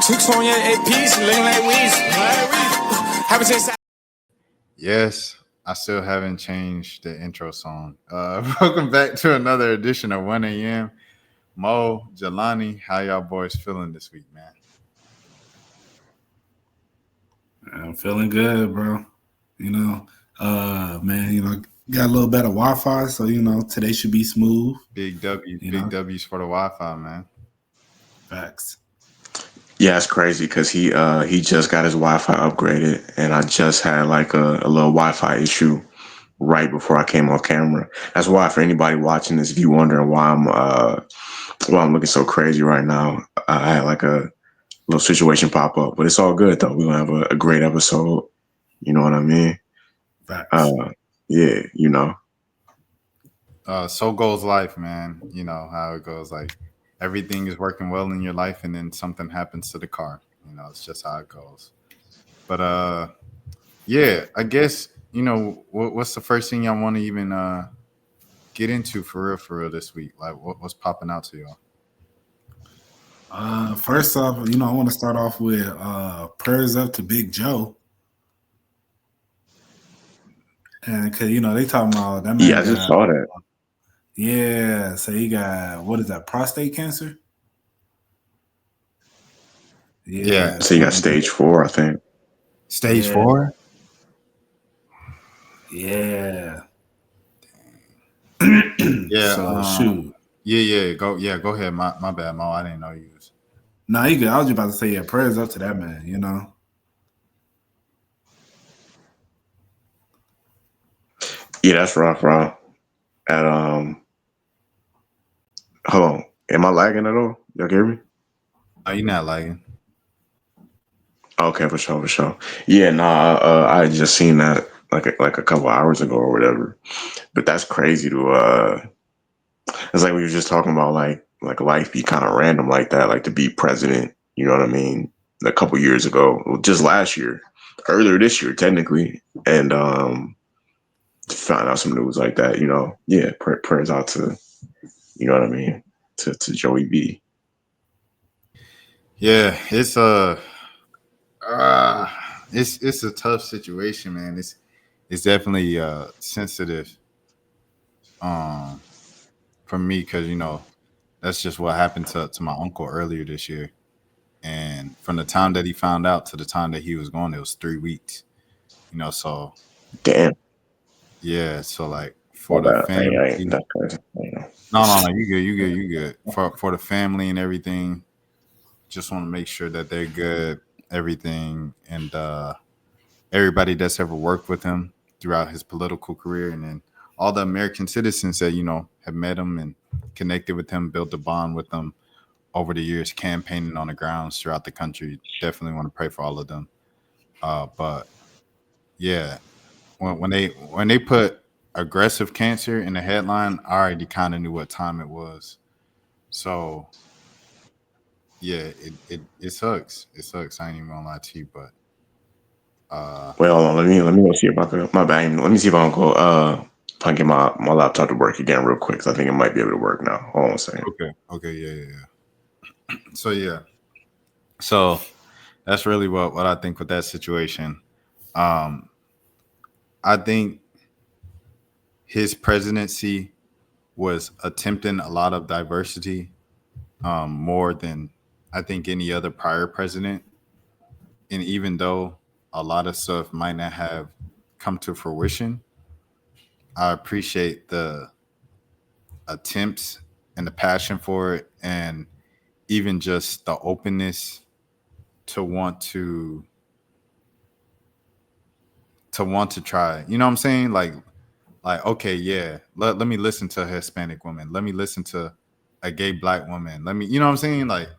Chicks on your APs, looking like weeds. Haven't changed. Yes, I still haven't changed the intro song. Welcome back to another edition of 1 a.m. Mo, Jelani, how y'all boys feeling this week, man? I'm feeling good, bro. Man, got a little better Wi-Fi, so today should be smooth. Big W's for the Wi-Fi, man. Facts. Yeah, it's crazy because he just got his Wi-Fi upgraded, and I just had like a little Wi-Fi issue right before I came off camera. That's why, for anybody watching this, if you're wondering why I'm looking so crazy right now, I had like a little situation pop up, but it's all good though. We're gonna have a great episode. You know what I mean? Facts. Yeah, you know. So goes life, man. You know how it goes. Like everything is working well in your life, and then something happens to the car. You know, it's just how it goes. But yeah, I guess what's the first thing y'all want to even get into for real this week? Like, what's popping out to y'all? First off, I want to start off with prayers up to Big Joe. And because they talking about that man. Yeah, I just saw that. Yeah, so he got, what is that, prostate cancer? Yeah. So you got stage 4, I think. Stage 4? Yeah. Yeah. So shoot. Yeah. Go ahead. My bad, Mo. I didn't know you was. No, you good. I was just about to say, prayers up to that man, Yeah, that's rough, bro. And hold on. Am I lagging at all? Y'all hear me? No, you're not lagging. Okay, for sure. Yeah, I had just seen that like a couple hours ago or whatever. But that's crazy to it's like we were just talking about like life be kind of random like that, like to be president, you know what I mean? A couple years ago, just last year, earlier this year technically, and to find out some news like that, yeah, prayers out to, you know what I mean, to Joey B. Yeah, it's it's a tough situation, man. It's definitely sensitive for me because that's just what happened to my uncle earlier this year. And from the time that he found out to the time that he was gone, it was 3 weeks. So Damn. yeah, so like My for the bad. family. That's crazy. No, you good. For the family and everything, just want to make sure that they're good, everything, and everybody that's ever worked with him throughout his political career, and then all the American citizens that have met him and connected with him, built a bond with him over the years, campaigning on the grounds throughout the country. Definitely want to pray for all of them. But yeah, when they put aggressive cancer in the headline, I already kind of knew what time it was. So yeah, it sucks. It sucks. I ain't even gonna lie to you, but Well, hold on, let me go see if I can. My bad. Let me see if I can go. If I can get my laptop to work again real quick. 'Cause I think it might be able to work now. Hold on a second. okay, yeah. So yeah, so that's really what I think with that situation. I think his presidency was attempting a lot of diversity more than I think any other prior president. And even though a lot of stuff might not have come to fruition, I appreciate the attempts and the passion for it, and even just the openness to want to try. You know what I'm saying? Like okay, yeah, let me listen to a Hispanic woman. Let me listen to a gay black woman. Let me, you know what I'm saying? Like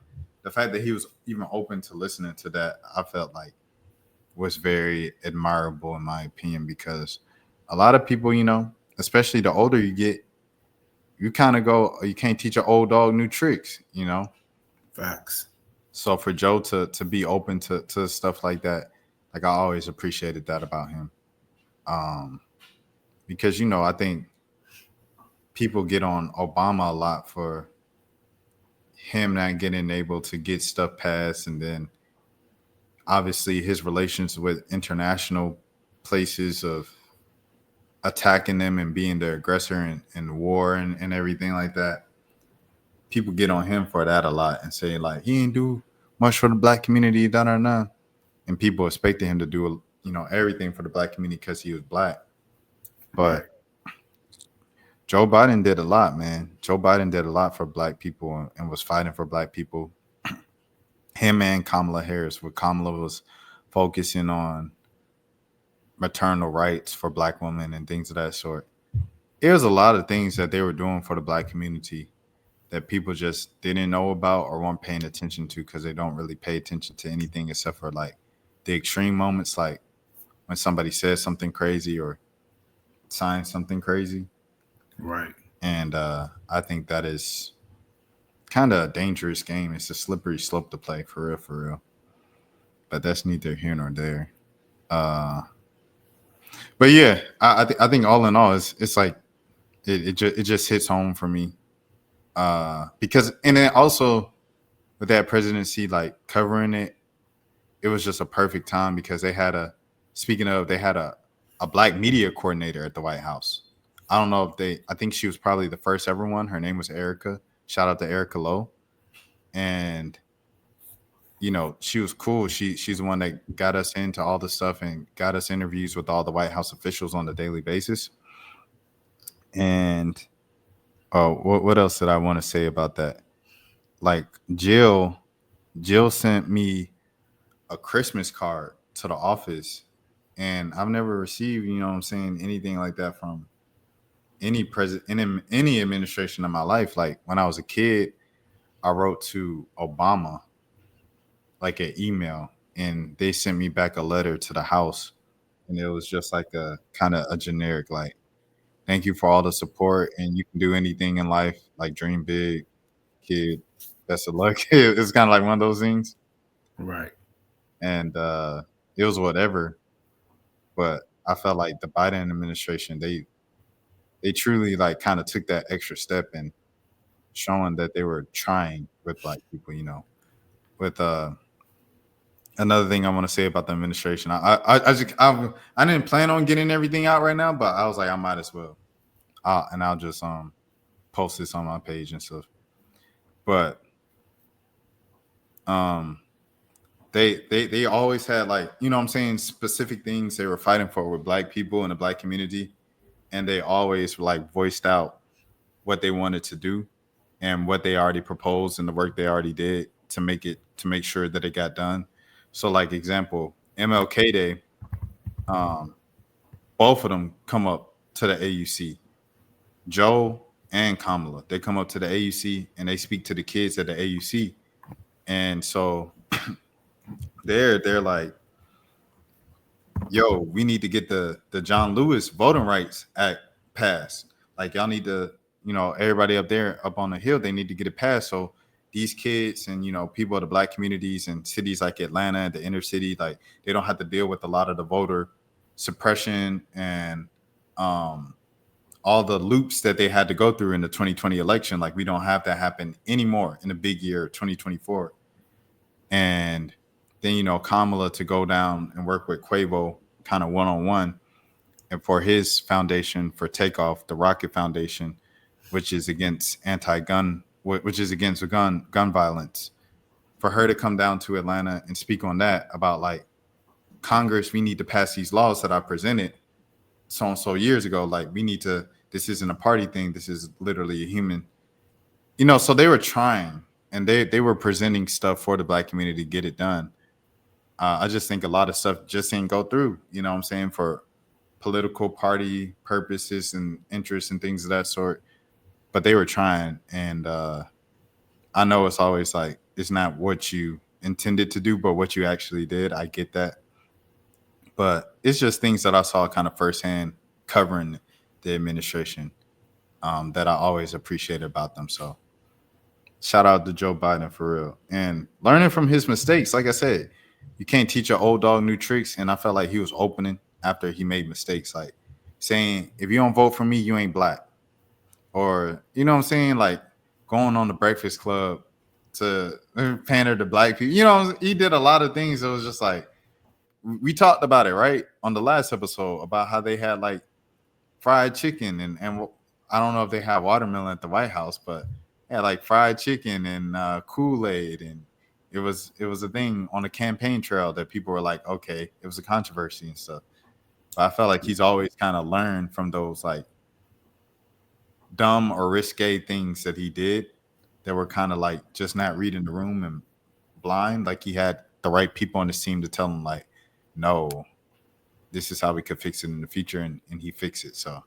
the fact that he was even open to listening to that, I felt like was very admirable in my opinion, because a lot of people, especially the older you get, you kind of go, you can't teach an old dog new tricks. Facts. So for Joe to be open to stuff like that, like I always appreciated that about him. Because I think people get on Obama a lot for him not getting able to get stuff passed, and then obviously his relations with international places of attacking them and being the aggressor in war and everything like that. People get on him for that a lot and say like he ain't do much for the black community, da da da. And people expected him to do everything for the black community because he was black. Right. But Joe Biden did a lot, man. Joe Biden did a lot for black people and was fighting for black people. Him and Kamala Harris, where Kamala was focusing on maternal rights for black women and things of that sort. There's a lot of things that they were doing for the black community that people just didn't know about or weren't paying attention to because they don't really pay attention to anything except for like the extreme moments, like when somebody says something crazy or signs something crazy. Right. And I think that is kind of a dangerous game. It's a slippery slope to play, for real, for real. But that's neither here nor there. But yeah, I think all in all, it's like it just hits home for me. Because and then also with that presidency, like covering it, it was just a perfect time because they had a black media coordinator at the White House. I don't know if I think she was probably the first ever one. Her name was Erica. Shout out to Erica Lowe. And she was cool. She's the one that got us into all the stuff and got us interviews with all the White House officials on a daily basis. And what else did I want to say about that? Like Jill sent me a Christmas card to the office, and I've never received, what I'm saying, anything like that from any president in any administration in my life. Like when I was a kid, I wrote to Obama like an email, and they sent me back a letter to the house, and it was just like a kind of a generic like, thank you for all the support, and you can do anything in life, like dream big, kid, best of luck. It's kind of like one of those things. Right. And it was whatever. But I felt like the Biden administration, they truly like kind of took that extra step and showing that they were trying with black people. With another thing I want to say about the administration, I didn't plan on getting everything out right now, but I was like I might as well, and I'll just post this on my page and stuff. But they always had like, what I'm saying, specific things they were fighting for with black people in the black community, and they always like voiced out what they wanted to do and what they already proposed and the work they already did to make sure that it got done. So like example, MLK Day, both of them come up to the AUC. Joe and Kamala, they come up to the AUC and they speak to the kids at the AUC. And so they're like, yo, we need to get the John Lewis Voting Rights Act passed. Like y'all need to, everybody up there up on the hill, they need to get it passed. So these kids and people of the black communities and cities like Atlanta and the inner city, like they don't have to deal with a lot of the voter suppression and all the loops that they had to go through in the 2020 election. Like we don't have that happen anymore in the big year 2024. And then Kamala to go down and work with Quavo kind of one-on-one, and for his foundation for Takeoff, the Rocket Foundation, which is against gun violence, for her to come down to Atlanta and speak on that about like Congress, we need to pass these laws that I presented so and so years ago. Like this isn't a party thing. This is literally a human, so they were trying and they were presenting stuff for the black community to get it done. I just think a lot of stuff just didn't go through, what I'm saying, for political party purposes and interests and things of that sort. But they were trying. And I know it's always like, it's not what you intended to do, but what you actually did. I get that. But it's just things that I saw kind of firsthand covering the administration that I always appreciated about them. So shout out to Joe Biden for real. And learning from his mistakes, like I said, you can't teach an old dog new tricks. And I felt like he was opening after he made mistakes, like saying, if you don't vote for me, you ain't black. Or, what I'm saying? Like going on the Breakfast Club to pander to black people. You know, he did a lot of things. It was just like we talked about it right on the last episode about how they had like fried chicken and I don't know if they had watermelon at the White House, but yeah, like fried chicken and Kool-Aid, and it was a thing on the campaign trail that people were like, okay, it was a controversy and stuff. But I felt like he's always kind of learned from those like dumb or risque things that he did that were kind of like just not reading the room and blind. Like he had the right people on his team to tell him like, no, this is how we could fix it in the future, and he fixed it. So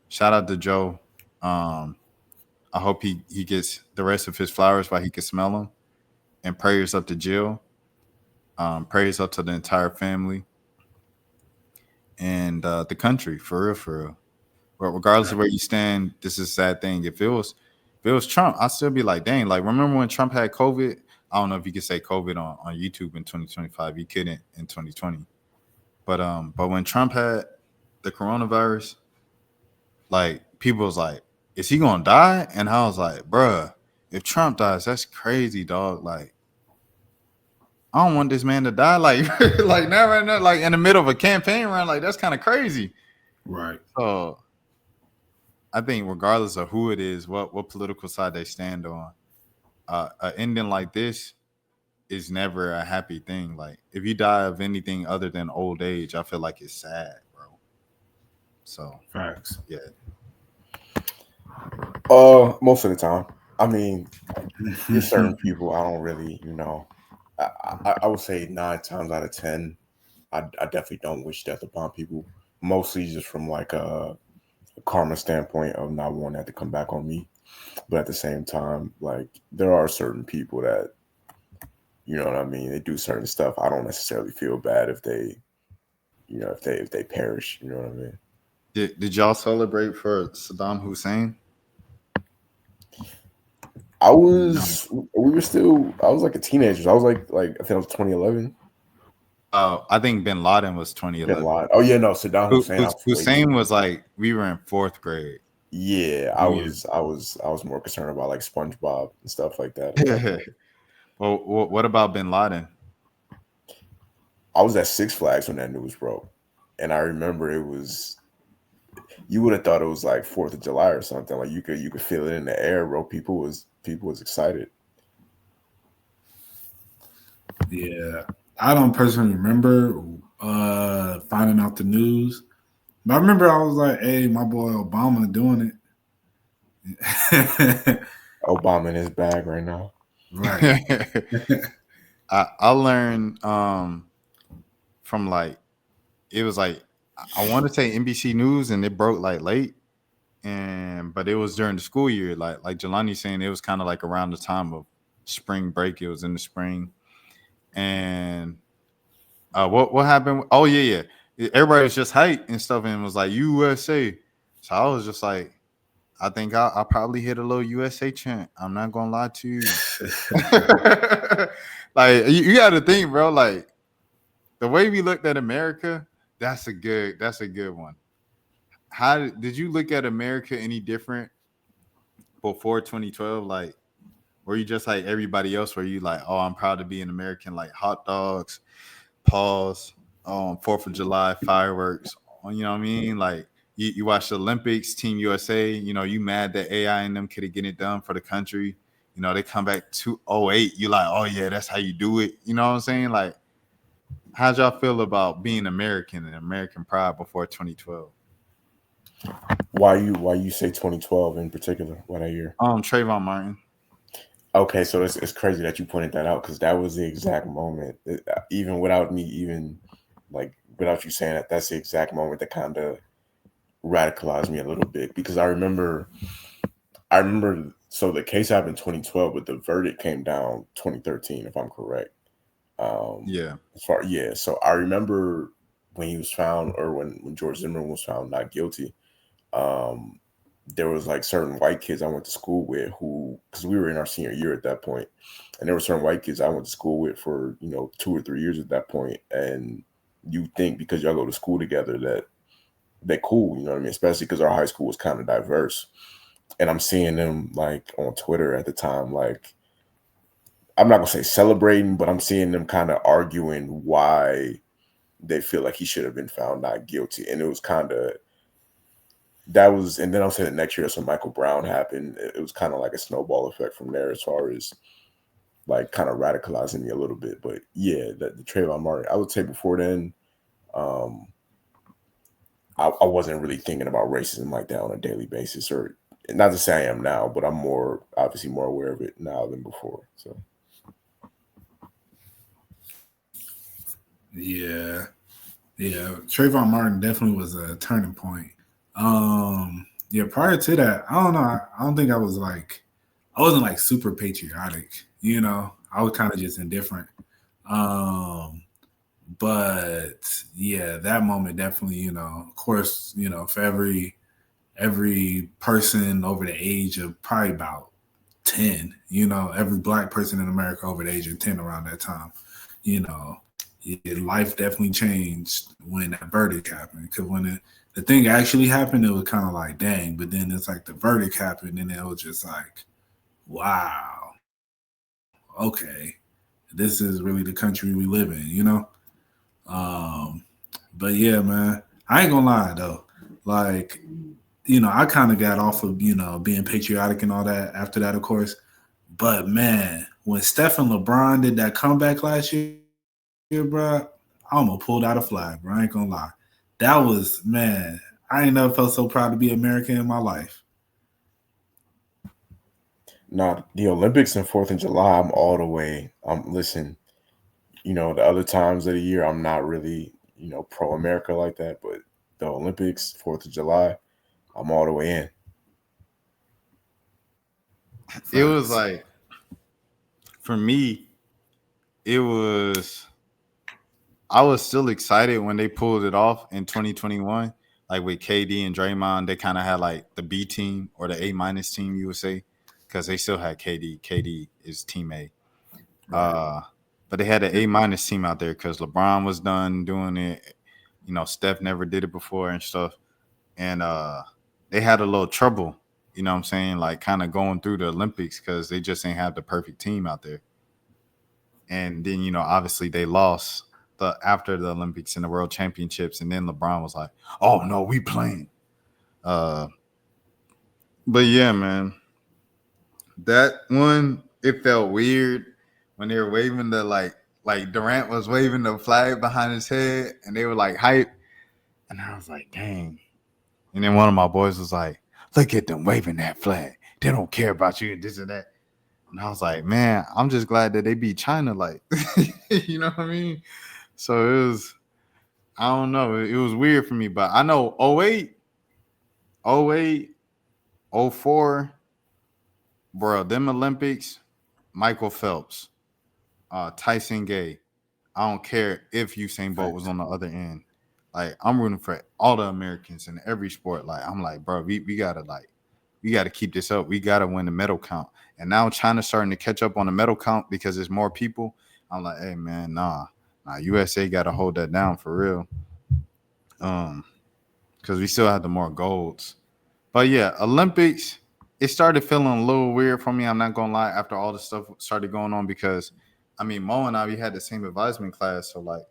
shout out to Joe. I hope he gets the rest of his flowers while he can smell them. And prayers up to Jill. Prayers up to the entire family and the country, for real, for real. But regardless of where you stand, this is a sad thing. If it was Trump, I'd still be like, dang, like remember when Trump had COVID? I don't know if you could say COVID on YouTube in 2025. You couldn't in 2020. But when Trump had the coronavirus, like people was like, is he gonna die? And I was like, bruh, if Trump dies, that's crazy, dog. Like, I don't want this man to die. Like, like now right now, like in the middle of a campaign run, like that's kind of crazy. Right. So I think regardless of who it is, what political side they stand on, an ending like this is never a happy thing. Like if you die of anything other than old age, I feel like it's sad, bro. So Facts. yeah. Most of the time. I mean, there's certain people I don't really, I would say 9 times out of 10, I definitely don't wish death upon people. Mostly just from like a karma standpoint of not wanting that to come back on me. But at the same time, like there are certain people that, you know what I mean, they do certain stuff. I don't necessarily feel bad if they, if they perish. You know what I mean? Did y'all celebrate for Saddam Hussein? I was like a teenager. So I was like I think it was 2011. I think Bin Laden was Bin 2011. Laden. Oh yeah, no, Saddam Hussein. Hussein was like we were in 4th grade. Yeah, I was more concerned about like SpongeBob and stuff like that. Well, what about Bin Laden? I was at Six Flags when that news broke, and I remember you would have thought it was like 4th of July or something. Like you could feel it in the air, bro. People was excited. Yeah. I don't personally remember finding out the news. But I remember I was like, hey, my boy Obama doing it. Obama in his bag right now. Right. I learned from like it was like I want to say NBC News, and it broke like late, but it was during the school year. Like Jelani saying, it was kind of like around the time of spring break. It was in the spring, and what happened? Oh yeah. Everybody was just hyped and stuff, and it was like USA. So I was just like, I think I'll probably hit a little USA chant. I'm not gonna lie to you. Like you got to think, bro. Like the way we looked at America, that's a good one. How did you look at America any different before 2012? Like, were you just like everybody else? Were you like, oh, I'm proud to be an American? Like hot dogs, pause, 4th of July fireworks. You know what I mean? Like you watch the Olympics, Team USA. You know, you mad that AI and them couldn't get it done for the country. You know, they come back to 08. You like, oh yeah, that's how you do it. You know what I'm saying? Like, how'd y'all feel about being American and American pride before 2012? Why you say 2012 in particular? What that year? Trayvon Martin. Okay, so it's crazy that you pointed that out because that was the exact moment. Even without you saying that, that's the exact moment that kind of radicalized me a little bit because I remember. So the case happened in 2012, but the verdict came down 2013, if I'm correct. Yeah. So I remember when he was found, or when George Zimmerman was found not guilty. There was like certain white kids I went to school with because we were in our senior year at that point, and there were certain white kids I went to school with for 2 or 3 years at that point, and you think because y'all go to school together that they're cool, you know what I mean? Especially because our high school was kind of diverse, and I'm seeing them like on Twitter at the time, like I'm not gonna say celebrating, but I'm seeing them kind of arguing why they feel like he should have been found not guilty. And it was kind of that was, and then I'll say the next year, so Michael Brown happened. It was kind of like a snowball effect from there, as far as like kind of radicalizing me a little bit. But yeah, the Trayvon Martin, I would say before then, um, I wasn't really thinking about racism like that on a daily basis, or not to say I am now, but I'm obviously more aware of it now than before. So Yeah, yeah. Trayvon Martin definitely was a turning point. Yeah. Prior to that, I don't know. I don't think I wasn't like super patriotic. You know, I was kind of just indifferent. Um, but yeah, that moment definitely. You know, of course, you know, for every person over the age of probably about 10, you know, every black person in America over the age of 10 around that time, you know, life definitely changed when that verdict happened. Because when the thing actually happened, it was kind of like, dang. But then it's like the verdict happened, and it was just like, wow, okay, this is really the country we live in, you know? Um, but yeah, man, I ain't gonna lie though. Like, you know, I kind of got off of, you know, being patriotic and all that after that, of course. But man, when Steph and LeBron did that comeback last year, bro, I almost pulled out a flag, bro. I ain't gonna lie. That was, man, I ain't never felt so proud to be American in my life. now the Olympics and Fourth of July, I'm all the way. Listen, the other times of the year, I'm not really, pro America like that, but the Olympics, 4th of July, I'm all the way in. It was Facts. like for me, it was I was still excited when they pulled it off in 2021, like with KD and Draymond. They kind of had like the B team or the A minus team, you would say, because they still had KD. KD is team A. Right. Uh, but they had an A minus team out there because LeBron was done doing it. Steph never did it before and stuff. And they had a little trouble, you know what I'm saying? Like kind of going through the Olympics because they just ain't have the perfect team out there. And then, obviously they lost the after the Olympics and the World Championships. And then LeBron was like, oh no, we playing. Uh, but yeah, man, that one, it felt weird when they were waving the like Durant was waving the flag behind his head and they were like hype. And I was like, dang. And then one of my boys was like, look at them waving that flag. They don't care about you and this and that. And I was like, man, I'm just glad that they beat China. Like, you know what I mean? So it was, I don't know. It was weird for me, but I know 08, 08, 04, bro, them Olympics, Michael Phelps, Tyson Gay. I don't care if Usain Bolt was Facts. on the other end. Like, I'm rooting for all the Americans in every sport. Like, I'm like, bro, we gotta keep this up. We gotta win the medal count. And now China's starting to catch up on the medal count because there's more people. I'm like, hey man, nah, USA gotta hold that down for real. Um, because we still have the more golds. But yeah, Olympics, it started feeling a little weird for me. I'm not gonna lie, after all the stuff started going on, because I mean Mo and I, we had the same advisement class. So like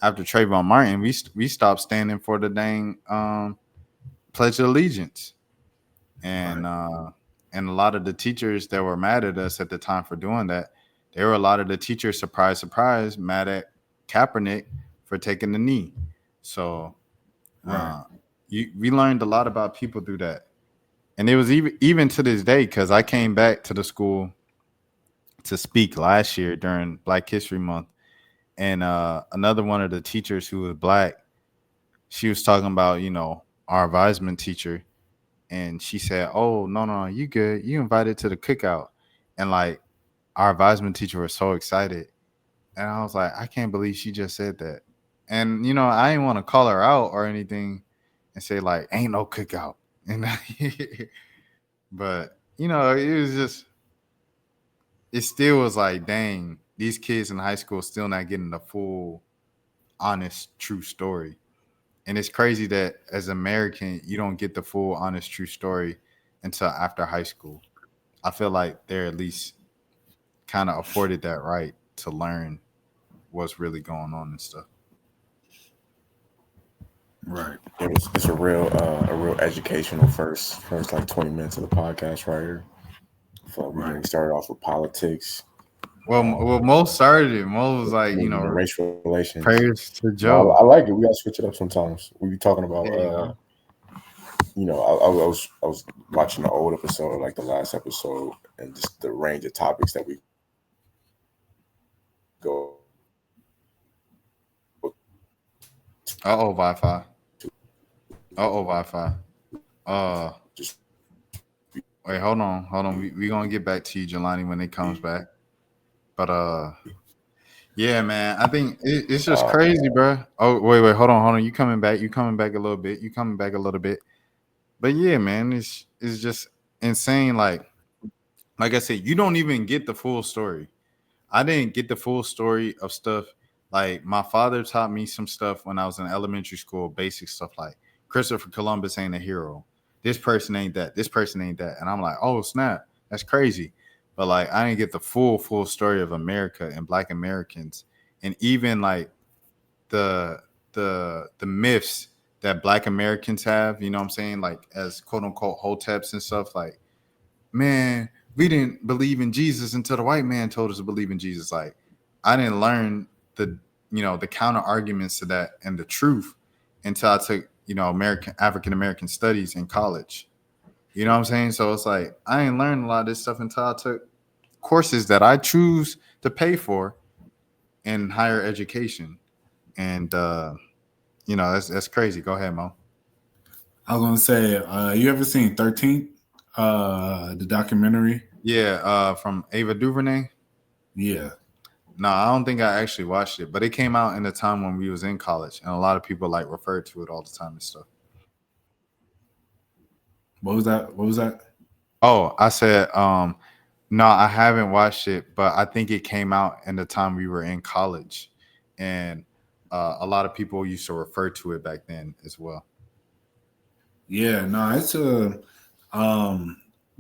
after Trayvon Martin, we stopped standing for the dang Pledge of Allegiance. Right. And a lot of the teachers that were mad at us at the time for doing that, there were a lot of the teachers, surprise, mad at Kaepernick for taking the knee. So Right. uh, we learned a lot about people through that, and it was even to this day because I came back to the school to speak last year during Black History Month, and another one of the teachers who was black, she was talking about our advisement teacher, and she said, "Oh no, you good? You invited to the cookout," and like our advisement teacher was so excited, and I was like, I can't believe she just said that, and I didn't want to call her out or anything, and say like, "Ain't no cookout," and but it was just it still was like, dang, these kids in high school still not getting the full, honest, true story. And it's crazy that as American, you don't get the full, honest, true story until after high school. I feel like they're at least kind of afforded that right to learn what's really going on and stuff. Right. It's a real educational first like 20 minutes of the podcast right here. So we started off with politics. Well, Mo started it. Mo was like, The race relations. prayers to No, Joe. I like it. We gotta switch it up sometimes. We be talking about There you go. I was watching the old episode, like the last episode, and just the range of topics that we go. Wi-Fi. Wi-Fi. Just Wait, hold on. We gonna get back to you, Jelani, when it comes back. But yeah, man, I think it's just crazy, bro. Oh, wait, hold on. You coming back? You coming back a little bit? But yeah, man, it's just insane. Like I said, you don't even get the full story. I didn't get the full story of stuff. Like my father taught me some stuff when I was in elementary school, basic stuff like Christopher Columbus ain't a hero. This person ain't that. This person ain't that. And I'm like, oh snap, that's crazy. But like I didn't get the full story of America and Black Americans, and even like the myths that Black Americans have. You know what I'm saying? Like as quote unquote hoteps and stuff. Like man, we didn't believe in Jesus until the white man told us to believe in Jesus. Like, I didn't learn the counter arguments to that and the truth until I took, African American studies in college. You know what I'm saying? So it's like I ain't learned a lot of this stuff until I took courses that I choose to pay for in higher education. And that's crazy. Go ahead, Mo. I was gonna say, you ever seen 13th? The documentary? Yeah, from Ava DuVernay. Yeah. No, I don't think I actually watched it, but it came out in the time when we was in college, and a lot of people like referred to it all the time and stuff. What was that? What was that? Oh, I said, no, I haven't watched it, but I think it came out in the time we were in college, and a lot of people used to refer to it back then as well. Yeah, no, it's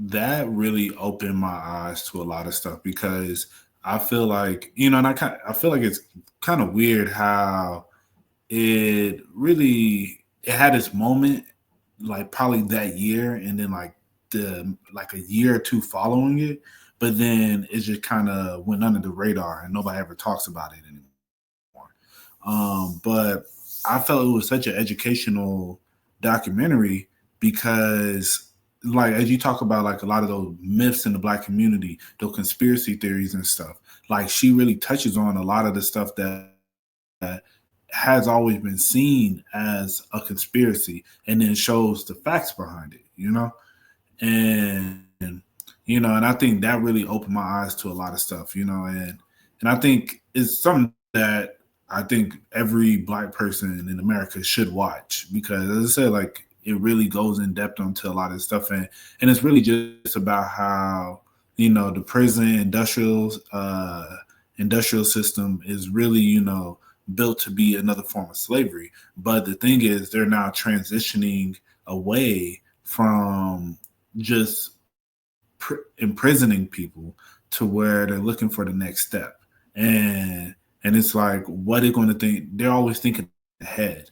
that really opened my eyes to a lot of stuff because I feel like, and I feel like it's kind of weird how it had its moment like probably that year and then like a year or two following it, but then it just kind of went under the radar and nobody ever talks about it anymore. But I felt it was such an educational documentary because, like, as you talk about, like a lot of those myths in the Black community, those conspiracy theories and stuff, like she really touches on a lot of the stuff that has always been seen as a conspiracy, and then shows the facts behind it, and and I think that really opened my eyes to a lot of stuff, and I think it's something that I think every Black person in America should watch because, as I said, like it really goes in depth onto a lot of stuff, and it's really just about how the prison industrial system is really built to be another form of slavery. But the thing is, they're now transitioning away from just imprisoning people to where they're looking for the next step. And it's like, what they're going to think, they're always thinking ahead.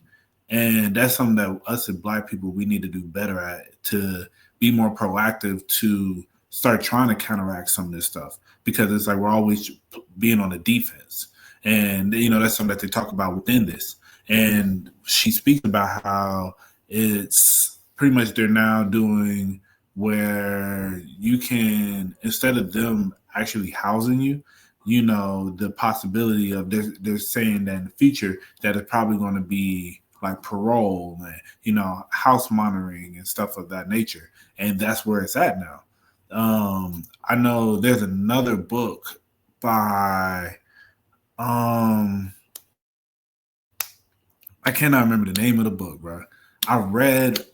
And that's something that us as Black people, we need to do better at, to be more proactive, to start trying to counteract some of this stuff, because it's like we're always being on the defense. And, that's something that they talk about within this. And she speaks about how it's pretty much they're now doing where you can, instead of them actually housing you, the possibility of they're saying that in the future that it's probably going to be like parole and, house monitoring and stuff of that nature. And that's where it's at now. I know there's another book by, I cannot remember the name of the book, bro. I read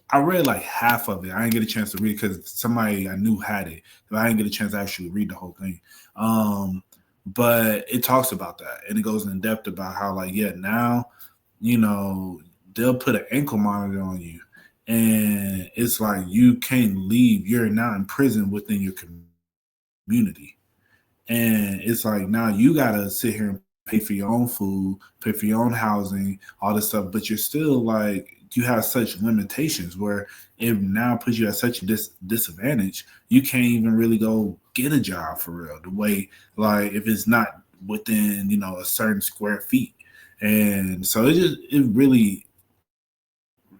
like half of it. I didn't get a chance to read it because somebody I knew had it, but I didn't get a chance to actually read the whole thing. But it talks about that, and it goes in depth about how, like, yeah, now, they'll put an ankle monitor on you, and it's like you can't leave. You're now in prison within your community, And it's like now you gotta sit here and pay for your own food, pay for your own housing, all this stuff, but you're still like you have such limitations where it now puts you at such a disadvantage. You can't even really go get a job for real. The way like if it's not within a certain square feet, and so it really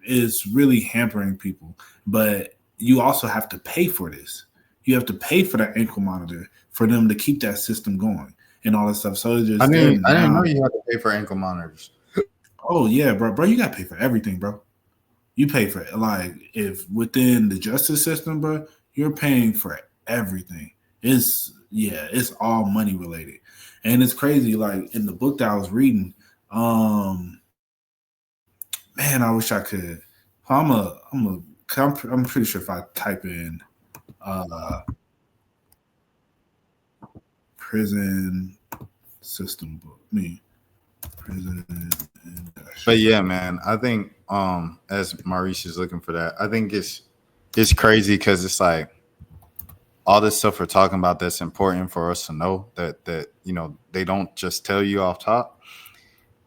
is really hampering people. But you also have to pay for this. You have to pay for that ankle monitor for them to keep that system going and all that stuff. So it's just I didn't know you had to pay for ankle monitors. Oh yeah, bro, you gotta pay for everything, bro. You pay for it. Like if within the justice system, bro, you're paying for everything. It's all money related, and it's crazy. Like in the book that I was reading, man, I wish I could. I'm pretty sure if I type in uh, prison system book, prison. But yeah, man, I think as Maurice is looking for that, I think it's crazy because it's like all this stuff we're talking about that's important for us to know that they don't just tell you off top.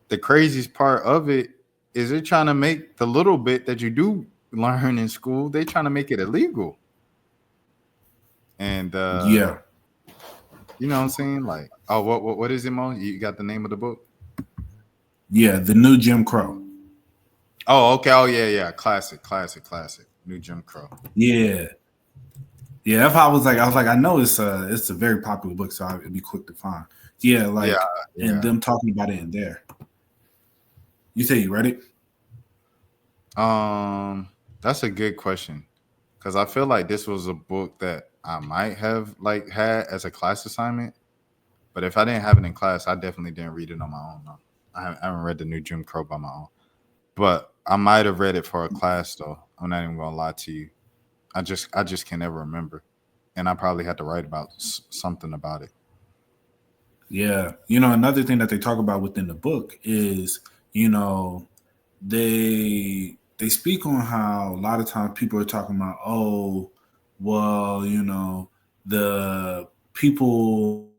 The craziest part of it is they're trying to make the little bit that you do learn in school, they're trying to make it illegal. And Yeah. You know what I'm saying? Like, oh, what is it, Mo? You got the name of the book? Yeah, the new Jim Crow. Oh, okay. Oh, yeah. Classic. New Jim Crow. Yeah. Yeah, if I was like, I know it's a very popular book, so it'd be quick to find. Yeah, like and them talking about it in there. You say you read it? That's a good question. Because I feel like this was a book that I might have like had as a class assignment. But if I didn't have it in class, I definitely didn't read it on my own. No. I haven't read the new Jim Crow by my own. But I might have read it for a class though. I'm not even gonna lie to you. I just can never remember. And I probably had to write about something about it. Yeah. Another thing that they talk about within the book is, they speak on how a lot of times people are talking about, oh, well, the people,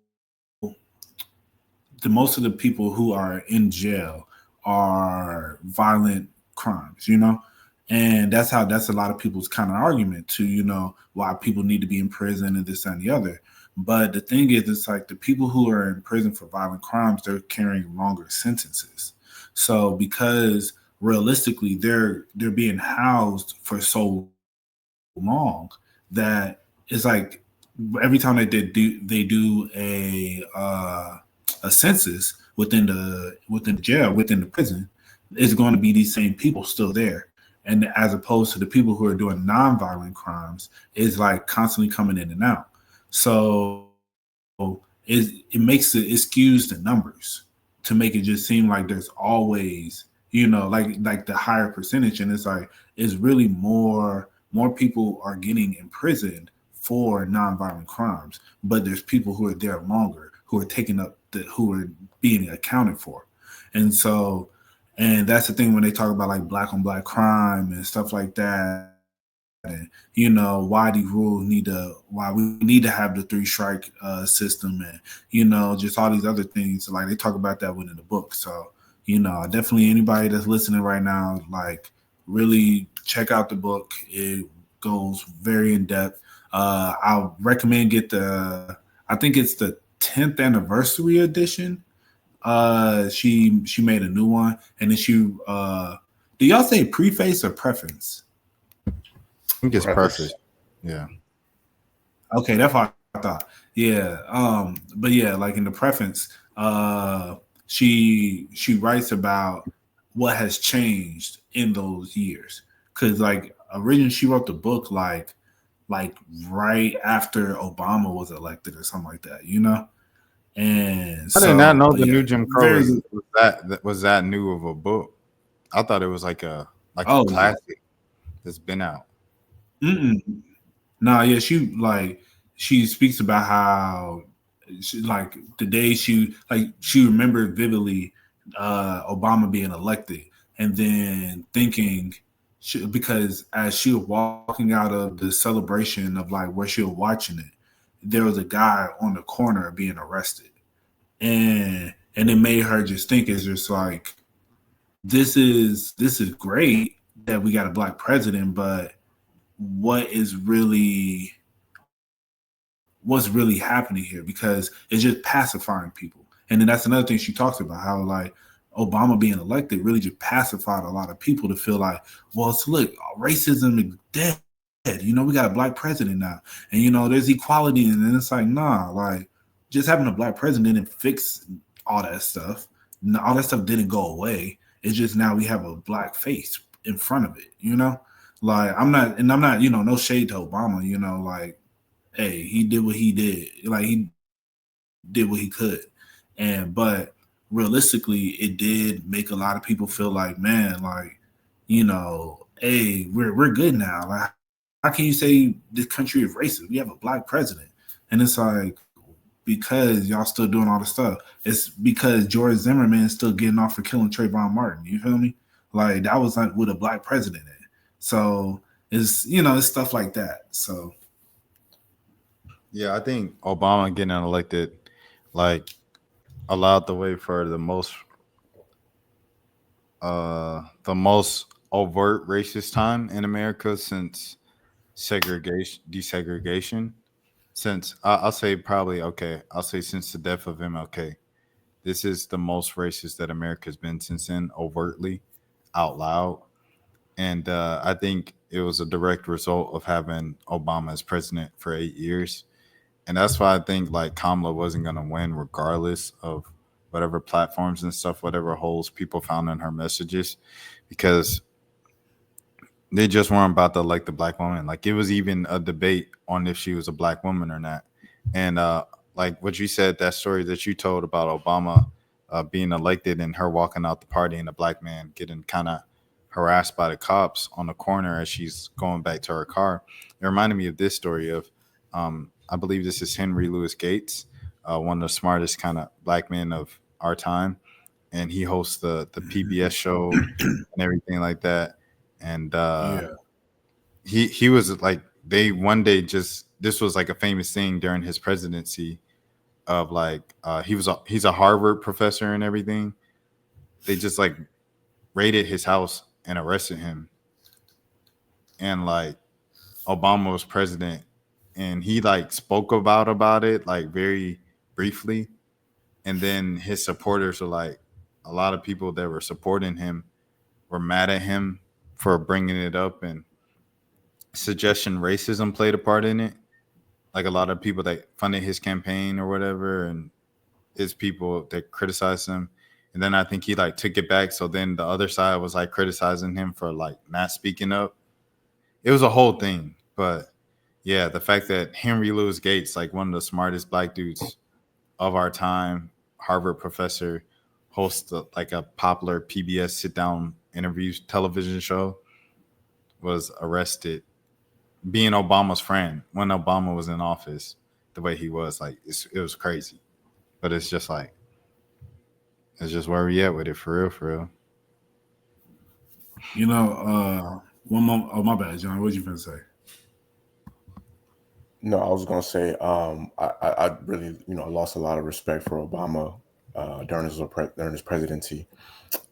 the most of the people who are in jail are violent crimes, and that's a lot of people's kind of argument to, why people need to be in prison and this and the other. But the thing is, it's like the people who are in prison for violent crimes, they're carrying longer sentences. So because realistically, they're being housed for so long that it's like every time they do a census within the jail, within the prison, it's going to be these same people still there. And as opposed to the people who are doing nonviolent crimes, is like constantly coming in and out. So it skews the numbers to make it just seem like there's always, like the higher percentage. And it's like it's really more people are getting imprisoned for nonviolent crimes, but there's people who are there longer, who are taking up who are being accounted for. And so, and that's the thing when they talk about like black on black crime and stuff like that. And why these rules why we need to have the 3 strike system, and just all these other things. Like they talk about that within the book. So definitely anybody that's listening right now, like really check out the book. It goes very in depth. I'll recommend I think it's the 10th anniversary edition. She made a new one, and then do y'all say preface or preface? I think it's perfect. Yeah. Okay, that's what I thought. Yeah. But yeah, like in the preface, she writes about what has changed in those years. Cause like originally she wrote the book like right after Obama was elected or something like that, And I did not know the yeah, new Jim Crow was that new of a book. I thought it was like a classic that's been out. No, yeah, she speaks about how like the day she remembered vividly Obama being elected, and then thinking because as she was walking out of the celebration of like where she was watching it, there was a guy on the corner being arrested, and it made her just think it's just like this is great that we got a black president, but what is really what's really happening here, because it's just pacifying people. And then that's another thing she talks about, how like Obama being elected really just pacified a lot of people to feel like, well, so look, racism is dead. We got a black president now, and there's equality, and then it's like, nah, like just having a black president didn't fix all that stuff. All that stuff didn't go away. It's just now we have a black face in front of it. Like I'm not, no shade to Obama. Like, hey, he did what he did. Like he did what he could, but realistically, it did make a lot of people feel like, man, like, hey, we're good now. Like, how can you say this country is racist? We have a black president, and it's like, because y'all still doing all the stuff. It's because George Zimmerman is still getting off for killing Trayvon Martin. You feel me? Like that was like with a black president in. So it's stuff like that. So Yeah, I think Obama getting elected, like, allowed the way for the most overt racist time in America since desegregation. Since I'll say probably okay, I'll say since the death of MLK, this is the most racist that America's been since then, overtly, out loud. And I think it was a direct result of having Obama as president for 8 years. And that's why I think like Kamala wasn't going to win, regardless of whatever platforms and stuff, whatever holes people found in her messages, because they just weren't about to elect the black woman. Like it was even a debate on if she was a black woman or not. And like what you said, that story that you told about Obama being elected and her walking out the party and a black man getting kind of harassed by the cops on the corner as she's going back to her car. It reminded me of this story of, I believe this is Henry Louis Gates, one of the smartest kind of black men of our time. And he hosts the PBS show and everything like that. And yeah, he was like, they one day, just this was like a famous thing during his presidency of like he's a Harvard professor and everything. They just like raided his house and arrested him, and like Obama was president, and he like spoke about it like very briefly, and then his supporters were like, a lot of people that were supporting him were mad at him for bringing it up, and suggestion racism played a part in it. Like a lot of people that funded his campaign or whatever, and his people that criticized him. And then I think he like took it back. So then the other side was like criticizing him for like not speaking up. It was a whole thing. But yeah, the fact that Henry Louis Gates, like one of the smartest black dudes of our time, Harvard professor, hosts like a popular PBS sit down interviews television show, was arrested being Obama's friend when Obama was in office, the way he was, like it was crazy. But it's just like, it's just where we at with it, for real, for real. one more. Oh, my bad, John. What you finna say? No, I was gonna say, I really, lost a lot of respect for Obama during his presidency,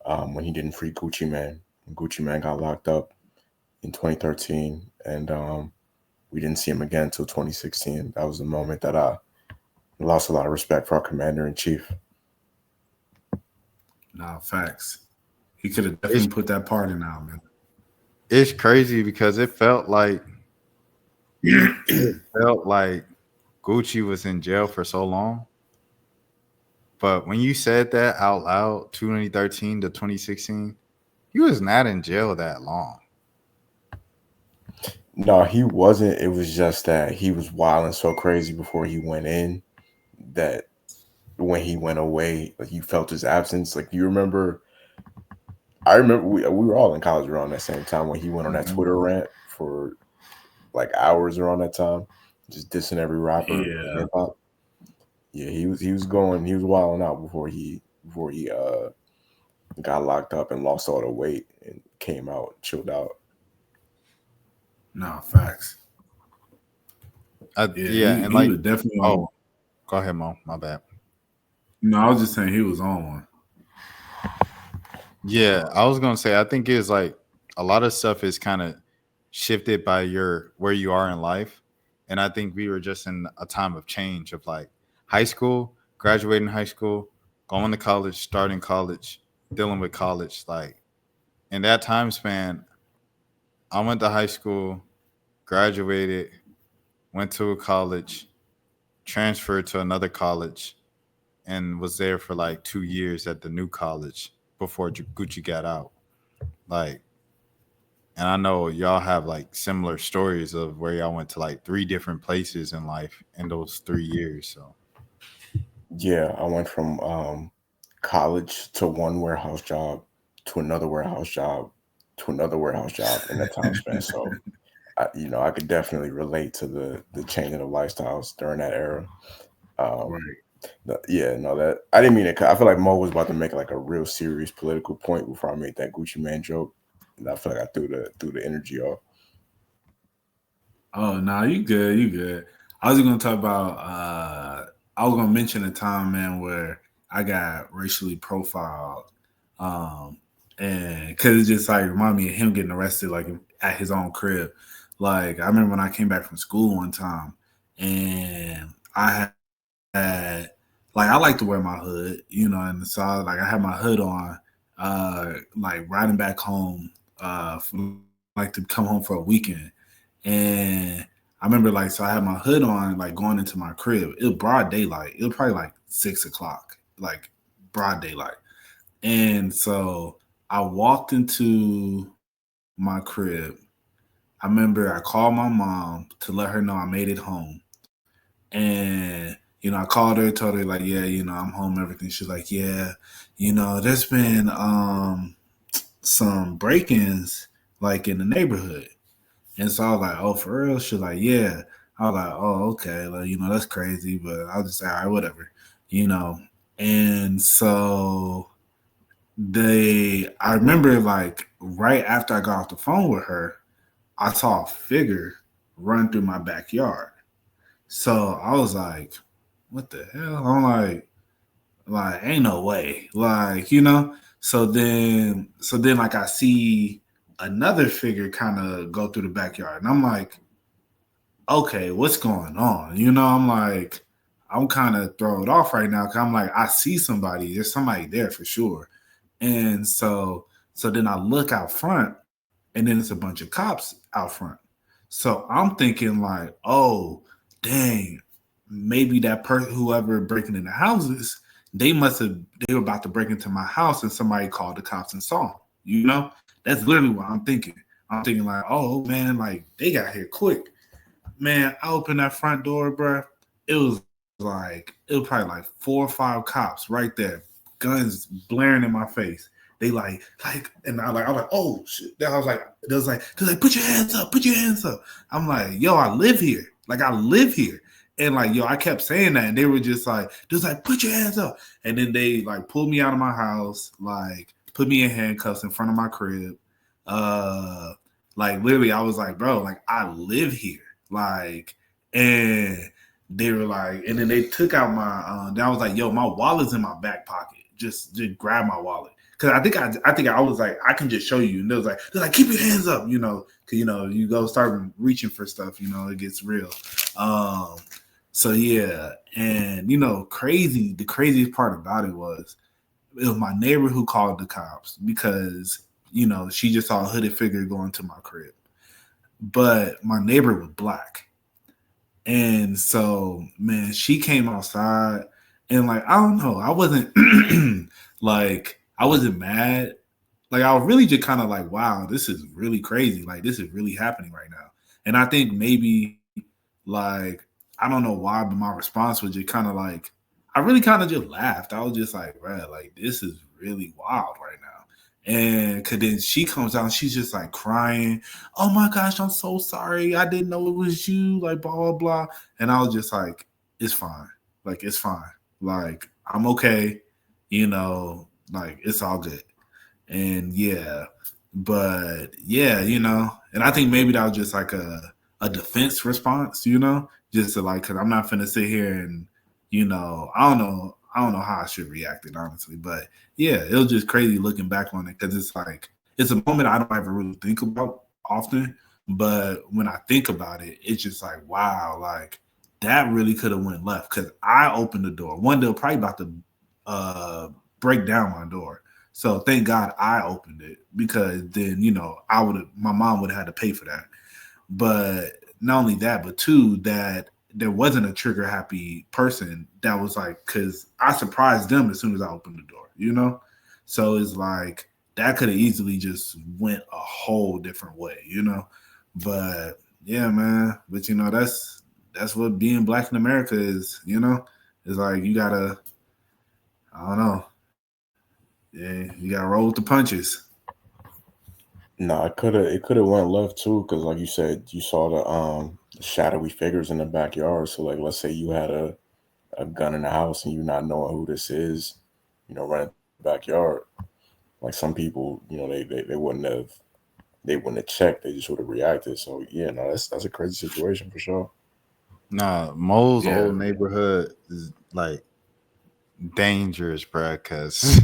when he didn't free Gucci Man. When Gucci Man got locked up in 2013, and we didn't see him again until 2016. That was the moment that I lost a lot of respect for our commander in chief. Nah, facts. He could have It's definitely put that part in now, man. it's crazy because it felt like Gucci was in jail for so long. But when you said that out loud, 2013 to 2016, he was not in jail that long. No, he wasn't. It was just that he was wilding so crazy before he went in that when he went away, like you felt his absence. Like you remember, I remember we were all in college around that same time when he went on that Mhm. Twitter rant for like hours around that time, just dissing every rapper in Yeah. hip hop. Yeah, he was wilding out before he got locked up and lost all the weight and came out, chilled out. Nah, facts. Yeah, and he like, was definitely on oh, one. go ahead, Mo. My bad. No, I was just saying he was on one. Yeah, I was gonna say I think it's like a lot of stuff is kind of shifted by your where you are in life, and I think we were just in a time of change of like high school, graduating high school, going to college, starting college, dealing with college. Like in that time span, I went to high school, graduated, went to a college, transferred to another college, and was there for like 2 years at the new college before Gucci got out. Like, and I know y'all have like similar stories of where y'all went to like three different places in life in those 3 years. So Yeah, I went from college to one warehouse job to another warehouse job to another warehouse job in that time span. So I could definitely relate to the changing of lifestyles during that era. Um, Right. yeah, no, that I didn't mean it. I feel like Mo was about to make like a real serious political point before I made that Gucci Man joke, and I feel like I threw the energy off. Oh no, you good, you good. I was gonna talk about I was gonna mention a time, man, where I got racially profiled. Um and because it just like remind me of him getting arrested like at his own crib. Like I remember when I came back from school one time and I had like I like to wear my hood, and so like I had my hood on, like riding back home, like to come home for a weekend. And I remember like so I had my hood on, like going into my crib. It was broad daylight. It was probably like 6 o'clock, like broad daylight. And so I walked into my crib. I remember I called my mom to let her know I made it home. And I called her, told her like, yeah, I'm home, everything. She's like, yeah, there's been some break-ins like in the neighborhood. And so I was like, oh, for real? She's like, yeah. I was like, oh, okay. Like, that's crazy, but I'll just say, all right, whatever, you know. And so I remember like right after I got off the phone with her, I saw a figure run through my backyard. So I was like, what the hell? I'm like, ain't no way. Like, So then like I see another figure kind of go through the backyard. And I'm like, okay, what's going on? I'm kind of thrown off right now because I'm like, I see somebody. There's somebody there for sure. And so then I look out front, and then it's a bunch of cops out front. So I'm thinking like, oh, dang, maybe that person, whoever breaking into houses, they were about to break into my house, and somebody called the cops and saw them. That's literally what I'm thinking. I'm thinking like, oh man, like they got here quick. Man, I opened that front door, bro. It was probably like 4 or 5 cops right there, guns blaring in my face. They and I was like, oh shit. Then I was like, they're like, put your hands up, put your hands up. I'm like, yo, I live here. Like I live here. And like, yo, I kept saying that, and they were just like, put your hands up. And then they like pulled me out of my house, like put me in handcuffs in front of my crib. Like literally, I was like, bro, like I live here. Like, and they were like, and then they took out my. Then I was like, yo, my wallet's in my back pocket. Just grab my wallet. Cause I think I was like, I can just show you. And they're like, keep your hands up, cause you go start reaching for stuff, it gets real. So yeah, and the craziest part about it was my neighbor who called the cops because she just saw a hooded figure going to my crib, but my neighbor was black, and so man, she came outside, and like I don't know, I wasn't like I wasn't mad. Like I was really just kind of like, wow, this is really crazy. Like this is really happening right now. And I think maybe like I don't know why, but my response was just kind of like I really kind of just laughed. I was just like, right, like this is really wild right now. And cause then she comes out and she's just like crying. Oh my gosh, I'm so sorry. I didn't know it was you. Like blah blah blah. And I was just like, it's fine. Like it's fine. Like I'm okay. Like it's all good. And yeah, but yeah, and I think maybe that was just like a defense response, just to like, because I'm not finna sit here and I don't know how I should react it honestly, but yeah, it was just crazy looking back on it because it's like it's a moment I don't ever really think about often, but when I think about it, it's just like wow, like that really could have went left because I opened the door. One day probably about to break down my door. So thank God I opened it because then my mom would have had to pay for that. But not only that, but two, that there wasn't a trigger happy person that was like, because I surprised them as soon as I opened the door. So it's like that could have easily just went a whole different way. But yeah, man. But that's what being black in America is. It's like you gotta, I don't know. Yeah, you gotta roll with the punches. No, it could have went left too, because like you said, you saw the shadowy figures in the backyard. So like, let's say you had a gun in the house and you not knowing who this is, running the backyard. Like some people, they wouldn't have checked. They just would have reacted. So yeah, no, that's a crazy situation for sure. Nah, Mo's Yeah. old neighborhood is like dangerous, bruh. Cause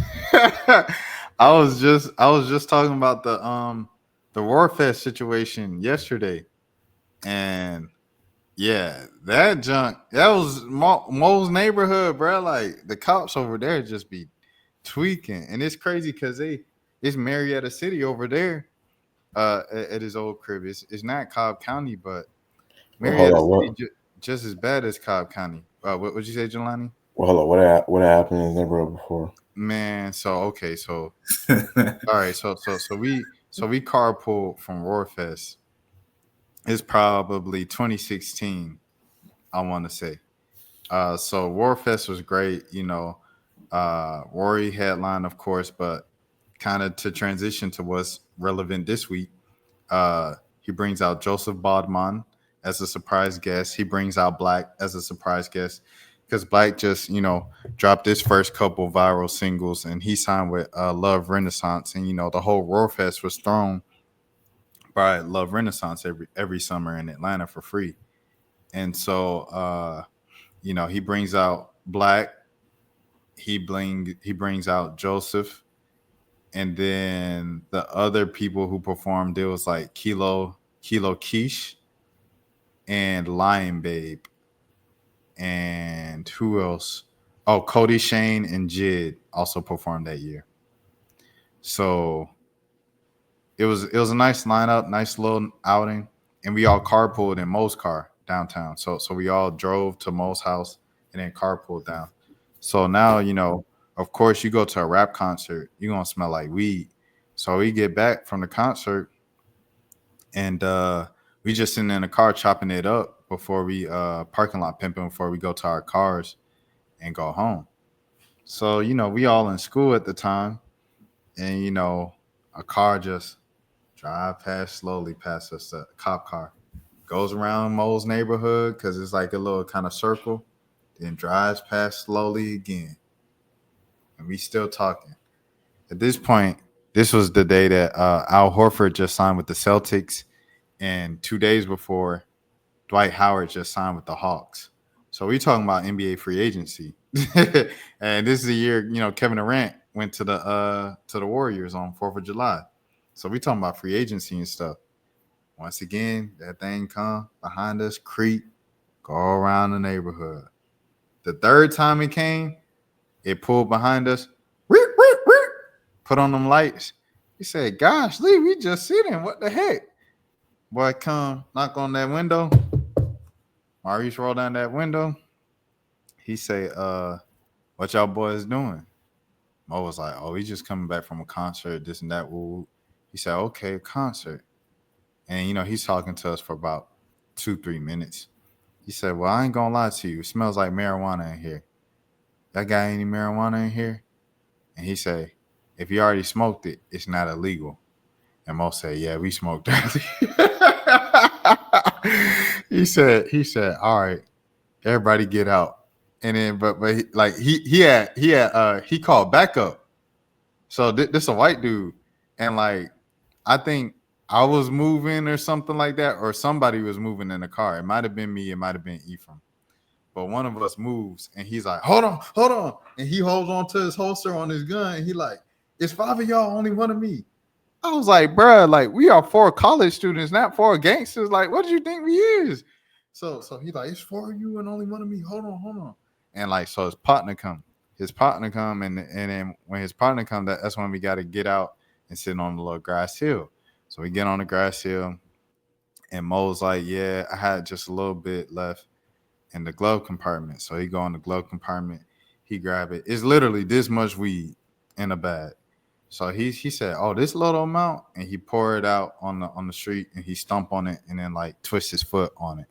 I was just talking about the Warfest situation yesterday, and yeah, that junk that was Mo's neighborhood, bruh. Like the cops over there just be tweaking, and it's crazy because it's Marietta City over there. At his old crib, it's not Cobb County, but Well, hold Marietta on, City what? just as bad as Cobb County. What would you say, Jelani? Well, hold on, what happened in the neighborhood before? Man, so okay, so all right, so we carpooled from Warfest. It's probably 2016, I want to say. So Warfest was great, Rory headline, of course, but kind of to transition to what's relevant this week. He brings out Joseph Bodman as a surprise guest. He brings out Black as a surprise guest because Black just, dropped his first couple viral singles and he signed with Love Renaissance. And, the whole Roar Fest was thrown by Love Renaissance every summer in Atlanta for free. And so, he brings out Black. He brings out Joseph, and then the other people who performed it was like Kilo Quiche and Lion Babe, and who else? Oh, Cody Shane and Jid also performed that year. So it was a nice lineup, nice little outing, and we all carpooled in Mo's car downtown. So we all drove to Mo's house and then carpooled down. So now of course, you go to a rap concert, you're gonna smell like weed. So we get back from the concert, and we just sitting in the car chopping it up before we parking lot pimping before we go to our cars and go home. So we all in school at the time, and a car just drive past slowly past us, a cop car goes around Mo's neighborhood because it's like a little kind of circle, then drives past slowly again, and we still talking. At this point, this was the day that Al Horford just signed with the Celtics, and 2 days before, Dwight Howard just signed with the Hawks. So we talking about NBA free agency, and this is the year Kevin Durant went to the Warriors on 4th of July. So we talking about free agency and stuff. Once again, that thing come behind us, creep, go around the neighborhood. The third time it came, it pulled behind us, "Reek, reek, reek," put on them lights. He said, "Gosh, Lee, we just sitting. What the heck?" Boy, come knock on that window. Maurice roll down that window. He say, what y'all boys doing?" Mo was like, "Oh, we just coming back from a concert, this and that." Woo. He said, "Okay, concert." And he's talking to us for about 2-3 minutes. He said, "Well, I ain't gonna lie to you. It smells like marijuana in here. Y'all got any marijuana in here?" And he said, "If you already smoked it, it's not illegal." And Mo said, "Yeah, we smoked early." he said, "All right, everybody get out." And then, but he called backup. So this a white dude, and like I think I was moving or something like that, or somebody was moving in the car. It might have been me. It might have been Ephraim. But one of us moves, and he's like, "Hold on," and he holds on to his holster on his gun. And he like, "It's 5 of y'all, only one of me." I was like, "Bruh, like we are 4 college students, not 4 gangsters. Like, what do you think we is?" So he's like, "It's 4 of you and only one of me. Hold on." And like, so his partner come. And then when his partner come, that's when we got to get out and sit on the little grass hill. So we get on the grass hill, and Mo's like, "Yeah, I had just a little bit left in the glove compartment." So he go in the glove compartment, he grab it. It's literally this much weed in a bag. So he said, "Oh, this little amount," and he pour it out on the street, and he stomp on it, and then like twist his foot on it.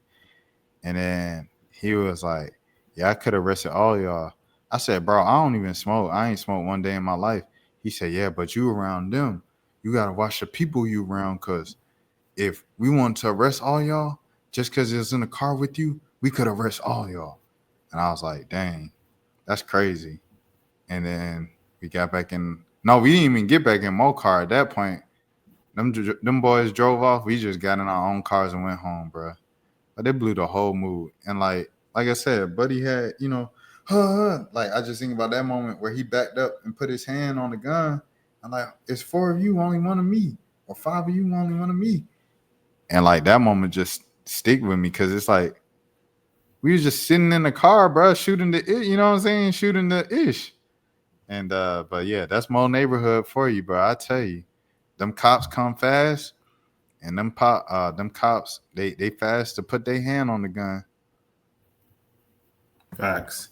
And then he was like, "Yeah, I could have arrested all y'all." I said, "Bro, I don't even smoke. I ain't smoked one day in my life." He said, "Yeah, but you around them. You gotta watch the people you around, cause if we want to arrest all y'all just because it's in the car with you, we could arrest all y'all." And I was like, "Dang, that's crazy." And then we got back in. No, we didn't even get back in Mo car at that point. Them boys drove off. We just got in our own cars and went home, bro. But they blew the whole mood. And like I said, Buddy had, like I just think about that moment where he backed up and put his hand on the gun. I'm like, "It's 4 of you, only one of me, or 5 of you, only one of me." And like that moment just stick with me because it's like we was just sitting in the car, bro, shooting you know what I'm saying, shooting the ish. And but yeah, that's Mo neighborhood for you, bro. I tell you, them cops come fast, and them cops they fast to put their hand on the gun. Facts.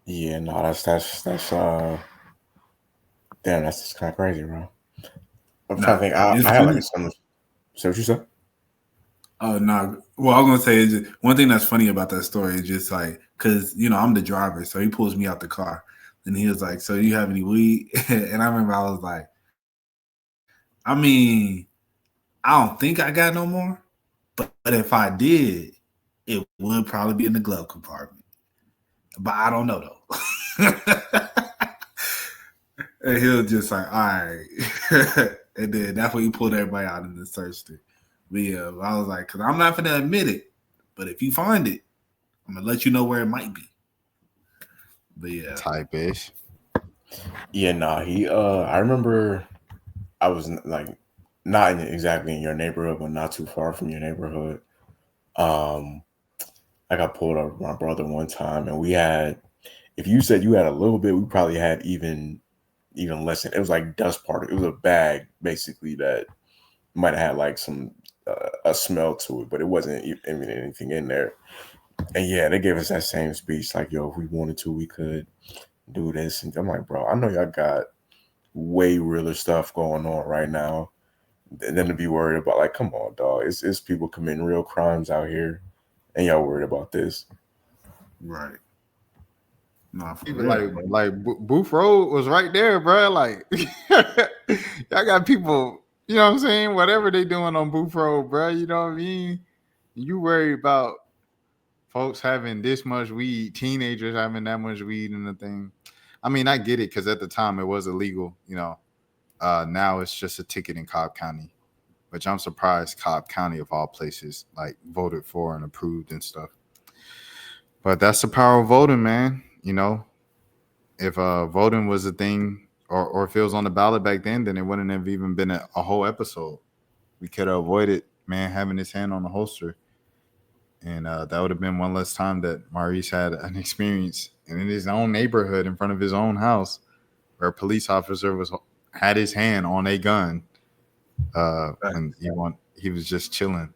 Yeah, no, that's damn, that's just kind of crazy, bro. I'm trying to think. It's I had like funny. a similar. So what you said? Oh no! Well, I was gonna say is just, one thing that's funny about that story is just like because I'm the driver, so he pulls me out the car, and he was like, "So you have any weed?" And I remember I was like, "I mean, I don't think I got no more, but if I did, it would probably be in the glove compartment. But I don't know though." And he was just like, "All right," and then that's when he pulled everybody out and then searched it. But yeah, I was like, "Cause I'm not gonna admit it, but if you find it, I'm gonna let you know where it might be." But yeah, Type ish. Yeah, nah. I remember I was like not exactly in your neighborhood, but not too far from your neighborhood. Um, I got pulled over with my brother one time, and we had. If you said you had a little bit, we probably had even less. It was like dust particle. It was a bag basically that might have had like some a smell to it, but it wasn't even anything in there. And yeah, they gave us that same speech, like, "Yo, if we wanted to, we could do this." And I'm like, "Bro, I know y'all got way realer stuff going on right now than to be worried about." Like, come on, dog. It's people committing real crimes out here, and y'all worried about this. right. Nah, for Even real. Booth Road was right there, bro. Like y'all got people, you know what I'm saying? Whatever they doing on Booth Road, bro. You know what I mean? You worry about folks having this much weed, teenagers having that much weed in the thing. I mean, I get it because at the time it was illegal, you know. Now it's just a ticket in Cobb County, which I'm surprised Cobb County of all places like voted for and approved and stuff. But that's the power of voting, man. You know, if voting was a thing or if it was on the ballot back then it wouldn't have even been a whole episode. We could have avoided man having his hand on the holster. And that would have been one less time that Maurice had an experience in his own neighborhood in front of his own house where a police officer had his hand on a gun and he was just chilling.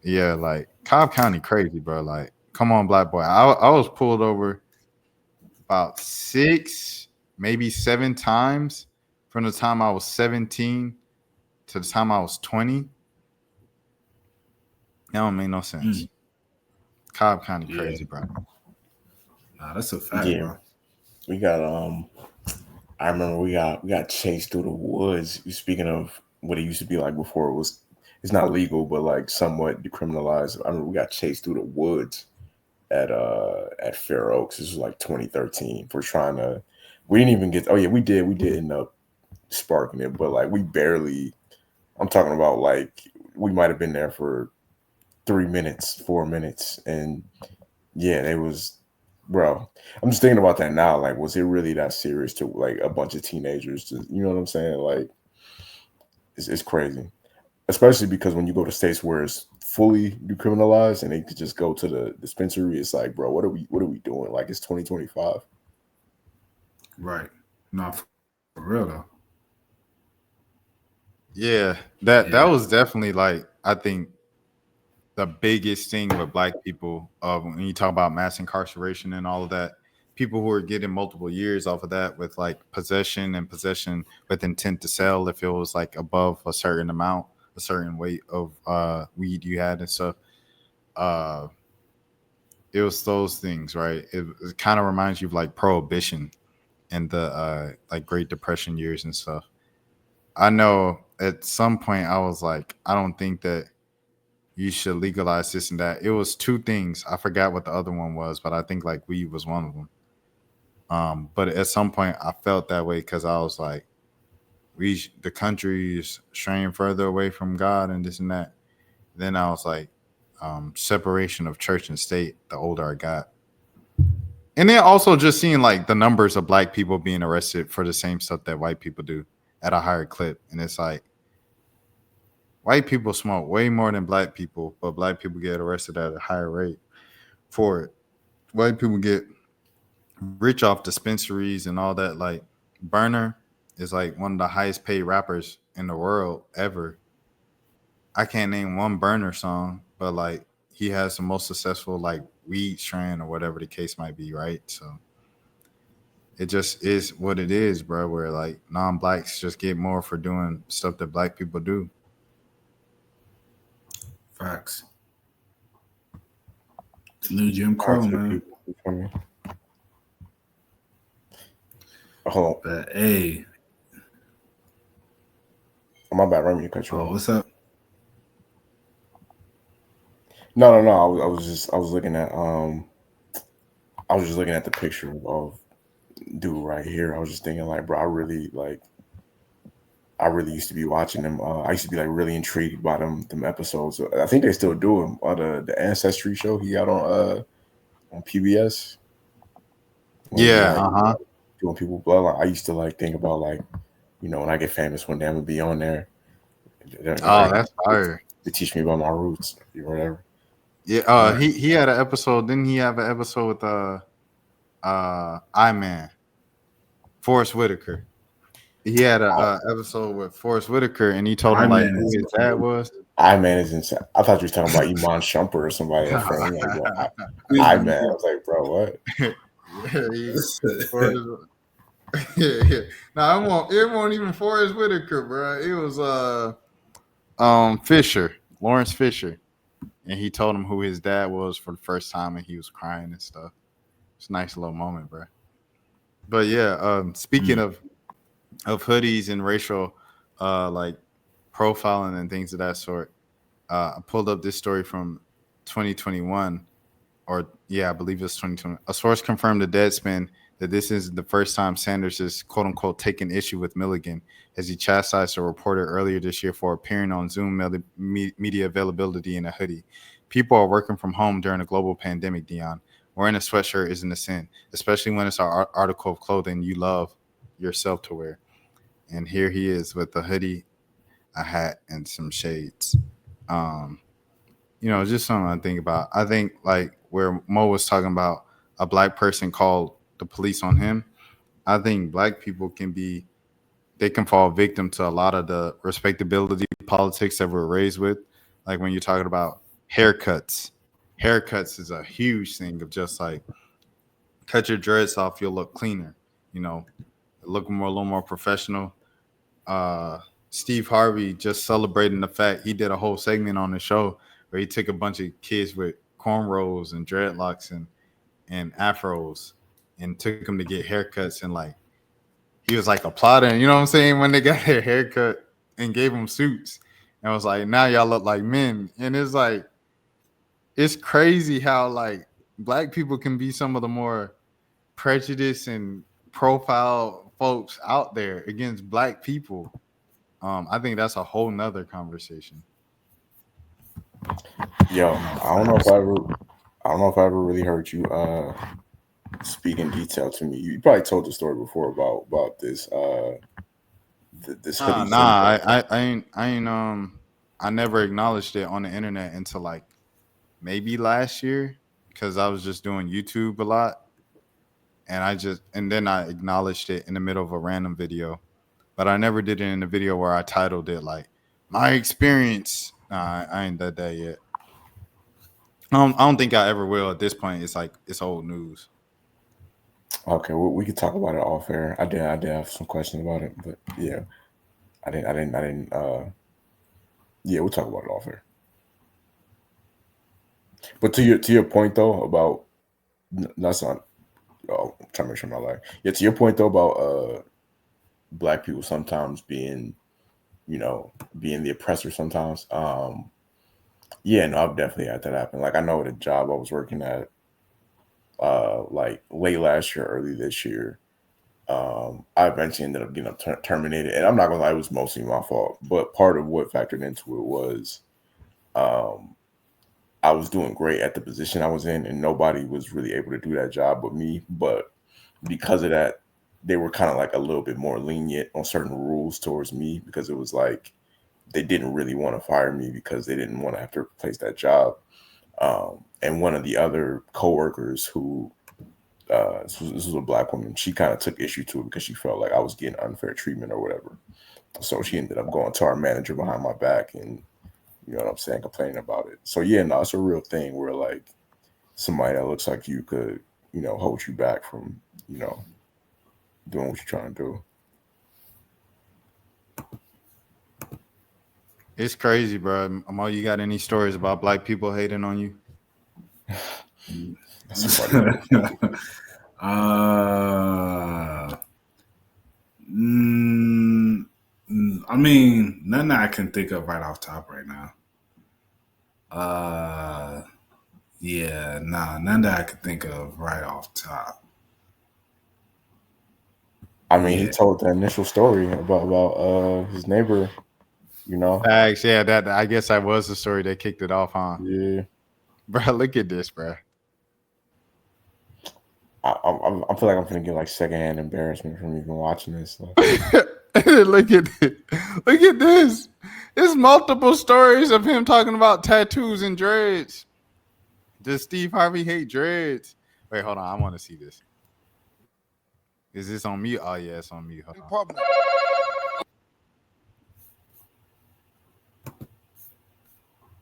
Yeah, like Cobb County crazy, bro. Like, come on, black boy. I was pulled over about 6, maybe 7 times from the time I was 17 to the time I was 20. That don't make no sense. Cobb County crazy, bro. Nah, that's a fact, Yeah, bro. we got I remember we got chased through the woods. Speaking of what it used to be like before it's not legal, but like somewhat decriminalized. I remember we got chased through the woods at Fair Oaks. This was like 2013 for trying to. We didn't even get. Oh yeah, we did. We did end up sparking it, but like we barely. I'm talking about like we might have been there for 3 minutes, 4 minutes, and yeah, it was, bro. I'm just thinking about that now. Like, was it really that serious to like a bunch of teenagers? To, you know what I'm saying? Like, it's crazy, especially because when you go to states where it's fully decriminalized and they could just go to the dispensary, it's like, bro, what are we doing? Like, it's 2025. Right. No, for real though. Yeah, that Yeah. was definitely like I think the biggest thing with black people when you talk about mass incarceration and all of that, people who are getting multiple years off of that with like possession and possession with intent to sell if it was like above a certain amount, a certain weight of weed you had and stuff. Uh, it was those things, right? It kind of reminds you of like prohibition and the like Great Depression years and stuff. I know at some point I was like, I don't think that you should legalize this and that. It was two things. I forgot what the other one was, but I think like weed was one of them. But at some point I felt that way because I was like, the country is straying further away from God and this and that. Then I was like, separation of church and state. The older I got, and then also just seeing like the numbers of black people being arrested for the same stuff that white people do at a higher clip, and it's like white people smoke way more than black people, but black people get arrested at a higher rate for it. White people get rich off dispensaries and all that. Like Burner is like one of the highest paid rappers in the world ever. I can't name one Burner song, but like he has the most successful like weed strain or whatever the case might be, right? So it just is what it is, bro. Where like non-blacks just get more for doing stuff that black people do. Facts. It's new Jim Crow, Toxic man. people, you feel me? Hold on. But hey, Oh, my bad, right? You cut you off. what's up? No. I was looking at I was just looking at the picture of dude right here. I was just thinking like, bro, I really used to be watching them. I used to be like really intrigued by them episodes. I think they still do them. The Ancestry show he got on PBS. When he, Yeah, like, doing people bloodline. I used to like think about like, you know, when I get famous one day, I'm gonna be on there. Oh, that's fire. To teach me about my roots or whatever. Yeah, he had an episode. Didn't he have an episode with I-Man, Forrest Whitaker? He had a episode with Forrest Whitaker, and he told him like who his dad was. I-Man is insane. I thought you were talking about Iman Shumpert or somebody else. Like, I-Man. I was like, bro, what? Yeah. No, it won't even Forrest Whitaker, bro. It was Fisher, Lawrence Fisher, and he told him who his dad was for the first time, and he was crying and stuff. It's a nice little moment, bro. But yeah, speaking of hoodies and racial like profiling and things of that sort, I pulled up this story from 2021, or yeah, I believe it's 2020. A source confirmed to Deadspin that this is the first time Sanders is quote unquote taking issue with Milligan as he chastised a reporter earlier this year for appearing on Zoom media availability in a hoodie. People are working from home during a global pandemic, Dion. Wearing a sweatshirt isn't a sin, especially when it's an article of clothing you love yourself to wear. And here he is with a hoodie, a hat, and some shades. Just something I think about. I think like where Mo was talking about a black person called the police on him. I think black people they can fall victim to a lot of the respectability politics that we're raised with. Like when you're talking about haircuts is a huge thing of just like cut your dreads off, you'll look cleaner, look a little more professional. Steve Harvey just celebrating the fact he did a whole segment on the show where he took a bunch of kids with cornrows and dreadlocks and afros and took them to get haircuts, and like he was like applauding, you know what I'm saying, when they got their haircut and gave them suits and was like, now y'all look like men. And it's like, it's crazy how like black people can be some of the more prejudiced and profile folks out there against black people. I think that's a whole nother conversation. Yo, I don't know if I ever really heard you speak in detail to me. You probably told the story before about this this Nah, hoodie nah, symbol. I never acknowledged it on the internet until like maybe last year because I was just doing YouTube a lot, and then I acknowledged it in the middle of a random video, but I never did it in a video where I titled it like my experience. Nah, I ain't done that yet. I don't think I ever will. At this point, it's like it's old news. Okay, well, we could talk about it off air. I did have some questions about it, but yeah, I didn't. Yeah, we'll talk about it off air. But to your point though about that's not. Oh, I'm trying to make sure I'm not lying. Yeah, to your point though about black people sometimes being, being the oppressor sometimes. Yeah, no, I've definitely had that happen. Like I know at a job I was working at, like late last year, early this year. I eventually ended up getting terminated, and I'm not gonna lie, it was mostly my fault. But part of what factored into it was, um, I was doing great at the position I was in, and nobody was really able to do that job but me. But because of that, they were kind of like a little bit more lenient on certain rules towards me because it was like they didn't really want to fire me because they didn't want to have to replace that job. And one of the other coworkers who this was a black woman, she kind of took issue to it because she felt like I was getting unfair treatment or whatever. So she ended up going to our manager behind my back and, you know what I'm saying, complaining about it. So yeah, no, it's a real thing where like somebody that looks like you could, hold you back from, doing what you're trying to do. It's crazy, bro. Amal, you got any stories about black people hating on you? I mean, none that I can think of right off top right now. Yeah, nah, none that I can think of right off top. I mean, he told the initial story about his neighbor, Facts, yeah. That I guess that was the story that kicked it off, huh? Yeah, bro. Look at this, bro. I feel like I'm gonna get like secondhand embarrassment from even watching this. Look at this. Look at this. There's multiple stories of him talking about tattoos and dreads. Does Steve Harvey hate dreads? Wait, hold on. I want to see this. Is this on me? Oh yeah, it's on me. Hold on.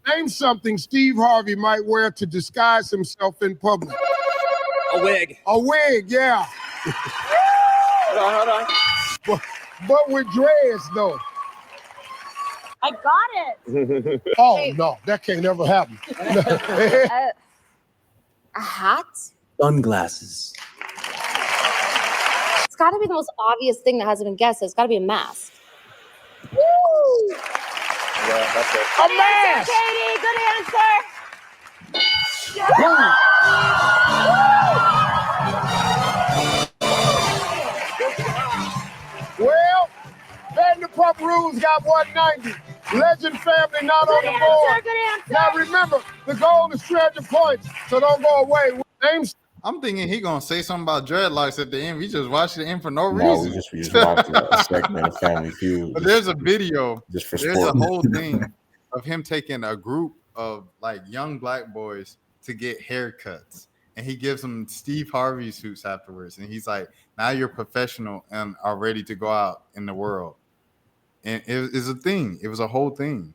Name something Steve Harvey might wear to disguise himself in public. A wig. A wig, yeah. Hold on. But with dreads, though. I got it. Oh, no, that can't ever happen. A hat? Sunglasses. It's got to be the most obvious thing that hasn't been guessed. It's got to be a mask. Woo! Yeah, that's it. A mask! Katie, good answer. Well, Vanderpump Rules got 190. Legend family not on the board. Good answer. Now remember, the goal is treasure points, so don't go away. Names. I'm thinking he gonna say something about dreadlocks at the end. We just watched it in for no No, reason. we just watched a segment of Family Feud. But there's a video. Just for There's sport. a whole thing of him taking a group of like young black boys to get haircuts, and he gives them Steve Harvey suits afterwards, and he's like, "Now you're professional and are ready to go out in the world." And it was a thing. It was a whole thing.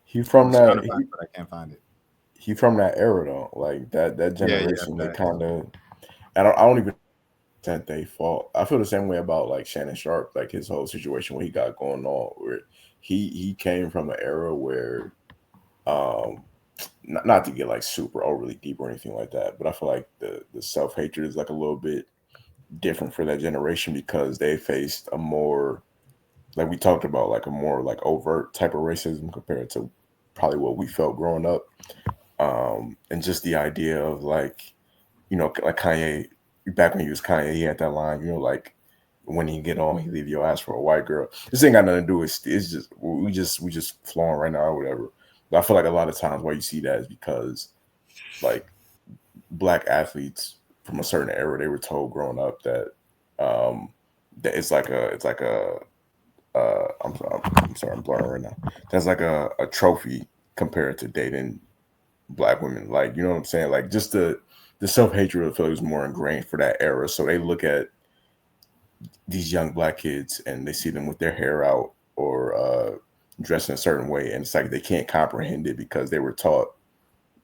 He from that. But I can't find it. He from that era though, like that generation. Yeah, they kind of. I don't even think they fault. I feel the same way about like Shannon Sharp, like his whole situation what he got going on, where he came from an era where, not to get like super overly deep or anything like that, but I feel like the self hatred is like a little bit different for that generation because they faced a more, like we talked about, like a more like overt type of racism compared to probably what we felt growing up. And just the idea of like, like Kanye, back when he was Kanye, he had that line, like when he get on, he leave your ass for a white girl. This ain't got nothing to do with it's just we just flowing right now or whatever. But I feel like a lot of times why you see that is because like black athletes from a certain era, they were told growing up that it's like a I'm sorry, I'm blurring right now. That's like a trophy compared to dating black women. Like, you know what I'm saying? Like just the self-hatred I feel like was more ingrained for that era. So they look at these young black kids and they see them with their hair out or dressed in a certain way, and it's like they can't comprehend it because they were taught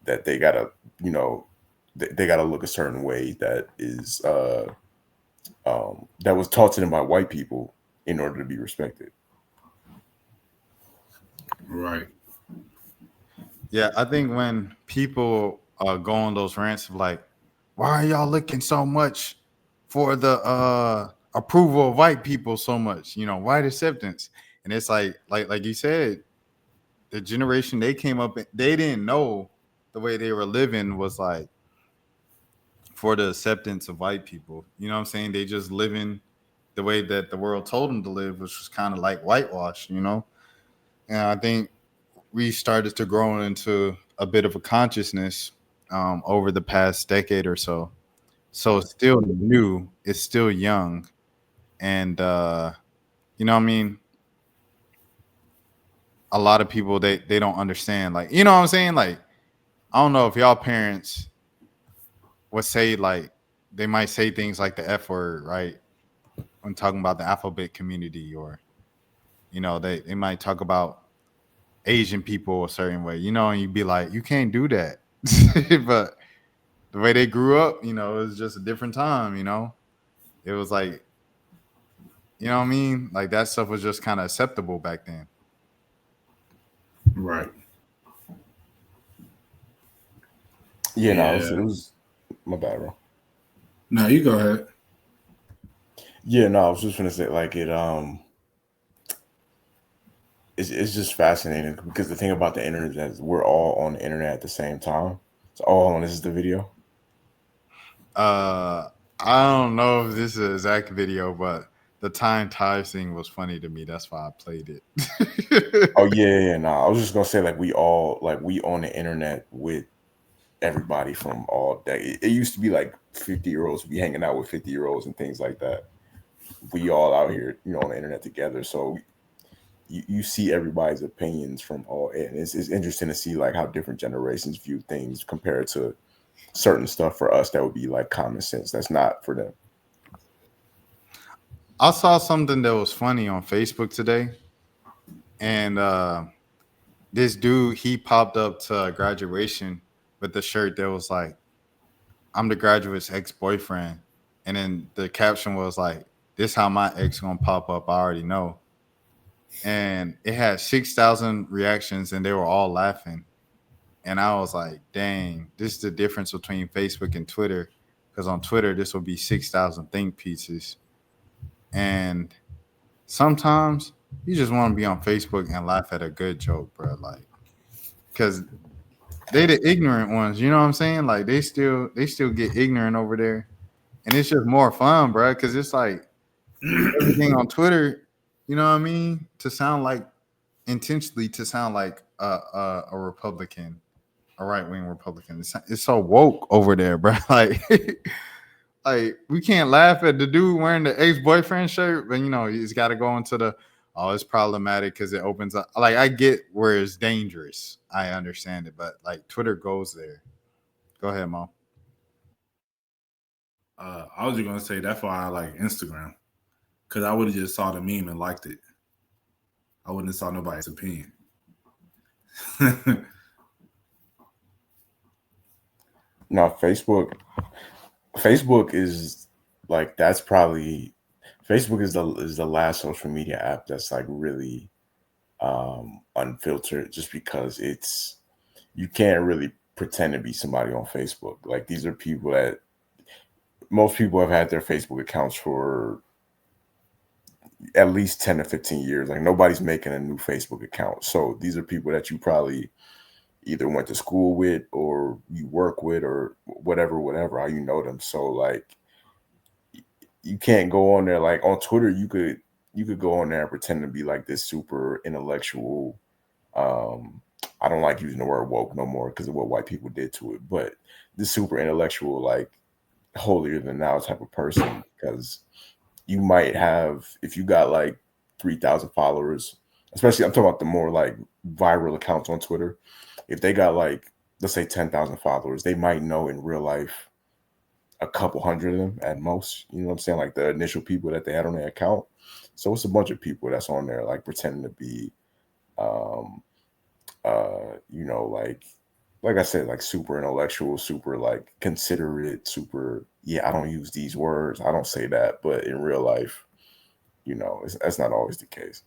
that they gotta, you know, they gotta look a certain way that is that was taught to them by white people in order to be respected. Right. Yeah, I think when people go on those rants of like, why are y'all looking so much for the approval of white people so much? You know, white acceptance. And it's like you said, the generation they came up in, they didn't know the way they were living was like for the acceptance of white people. You know what I'm saying? They just living the way that the world told them to live, which was kind of like whitewash, you know? And I think we started to grow into a bit of a consciousness over the past decade or so. So it's still new, it's still young, and you know what I mean. A lot of people they don't understand, like you know what I'm saying. Like I don't know if y'all parents would say like they might say things like the F word, right? When talking about the alphabet community, or you know they might talk about Asian people a certain way, you know, and you'd be like, you can't do that, but the way they grew up, you know, it was just a different time, you know. It was like, you know what I mean? Like that stuff was just kind of acceptable back then. Right. Yeah, no, Yeah. it was my bad, bro. No, you go ahead. Yeah, no, I was just gonna say like it's just fascinating because the thing about the internet is we're all on the internet at the same time. So hold on, this is the video. Uh, I don't know if this is an exact video, but the time ties thing was funny to me. That's why I played it. Oh yeah, no, I was just gonna say like we on the internet with everybody from all day. It used to be like 50-year-olds be hanging out with 50-year-olds and things like that. We all out here, you know, on the internet together. So you see everybody's opinions from all, and it's interesting to see like how different generations view things compared to certain stuff for us that would be like common sense. That's not for them. I saw something that was funny on Facebook today, and this dude he popped up to graduation with the shirt that was like, "I'm the graduate's ex-boyfriend," and then the caption was like, "This how my ex gonna pop up. I already know." And it had 6,000 reactions, and they were all laughing. And I was like, "Dang, this is the difference between Facebook and Twitter." Because on Twitter, this will be 6,000 think pieces, and sometimes you just want to be on Facebook and laugh at a good joke, bro. Like, because they the ignorant ones, you know what I'm saying? Like they still get ignorant over there, and it's just more fun, bro. Because it's like everything on Twitter, you know what I mean? To sound like intentionally to sound like a Republican, a right wing Republican. It's so woke over there, bro. Like. Like we can't laugh at the dude wearing the ex-boyfriend shirt, but you know he's got to go into the it's problematic because it opens up. Like I get where it's dangerous, I understand it, but like Twitter goes there. Go ahead, Mo. I was just gonna say that's why I like Instagram, because I would have just saw the meme and liked it. I wouldn't have saw nobody's opinion. No, Facebook is like that's probably Facebook is the last social media app that's like really unfiltered, just because it's you can't really pretend to be somebody on Facebook. Like these are people that most people have had their Facebook accounts for at least 10 or 15 years. Like nobody's making a new Facebook account. So these are people that you probably either went to school with or you work with or whatever, how you know them. So like you can't go on there like on Twitter. You could go on there and pretend to be like this super intellectual. I don't like using the word woke no more because of what white people did to it, but this super intellectual, like holier than thou type of person, because you might have, if you got like 3,000 followers, especially I'm talking about the more like viral accounts on Twitter. If they got like, let's say 10,000 followers, they might know in real life a couple hundred of them at most. You know what I'm saying? Like the initial people that they had on their account. So it's a bunch of people that's on there like pretending to be, like I said, like super intellectual, super like considerate, super. Yeah, I don't use these words. I don't say that, but in real life, that's not always the case.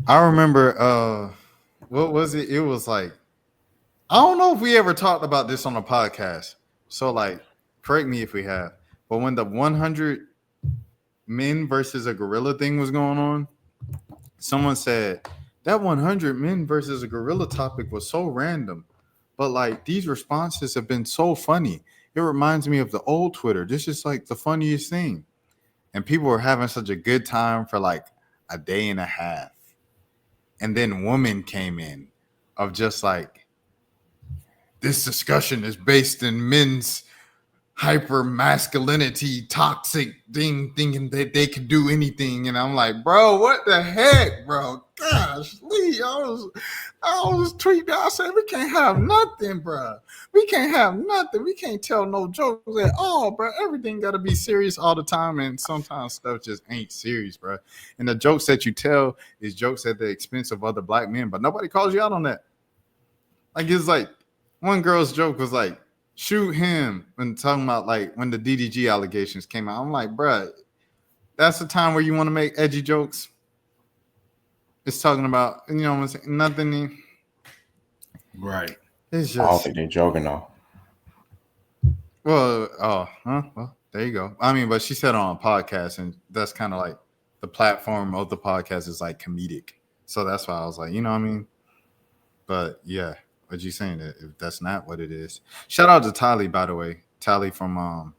I remember what was it? It was like, I don't know if we ever talked about this on a podcast. So like, correct me if we have. But when the 100 men versus a gorilla thing was going on, someone said that 100 men versus a gorilla topic was so random. But like these responses have been so funny. It reminds me of the old Twitter. This is like the funniest thing. And people were having such a good time for like a day and a half. And then woman came in of just like, this discussion is based in men's hyper masculinity, toxic thing, thinking that they could do anything. And I'm like, bro, what the heck, bro? Gosh, Lee, I was tweeting. I said, we can't have nothing, bro. We can't have nothing. We can't tell no jokes at all, bro. Everything got to be serious all the time. And sometimes stuff just ain't serious, bro. And the jokes that you tell is jokes at the expense of other black men, but nobody calls you out on that. Like, it's like one girl's joke was like, shoot him, when talking about like when the DDG allegations came out. I'm like, bruh, that's the time where you want to make edgy jokes. It's talking about, you know what I'm saying? Nothing. Right. It's I don't just, think they're joking though. well, there you go. I mean, but she said on a podcast, and that's kind of like the platform of the podcast is like comedic. So that's why I was like, you know what I mean? But yeah, what you saying that if that's not what it is. Shout out to Tali, by the way. Tali from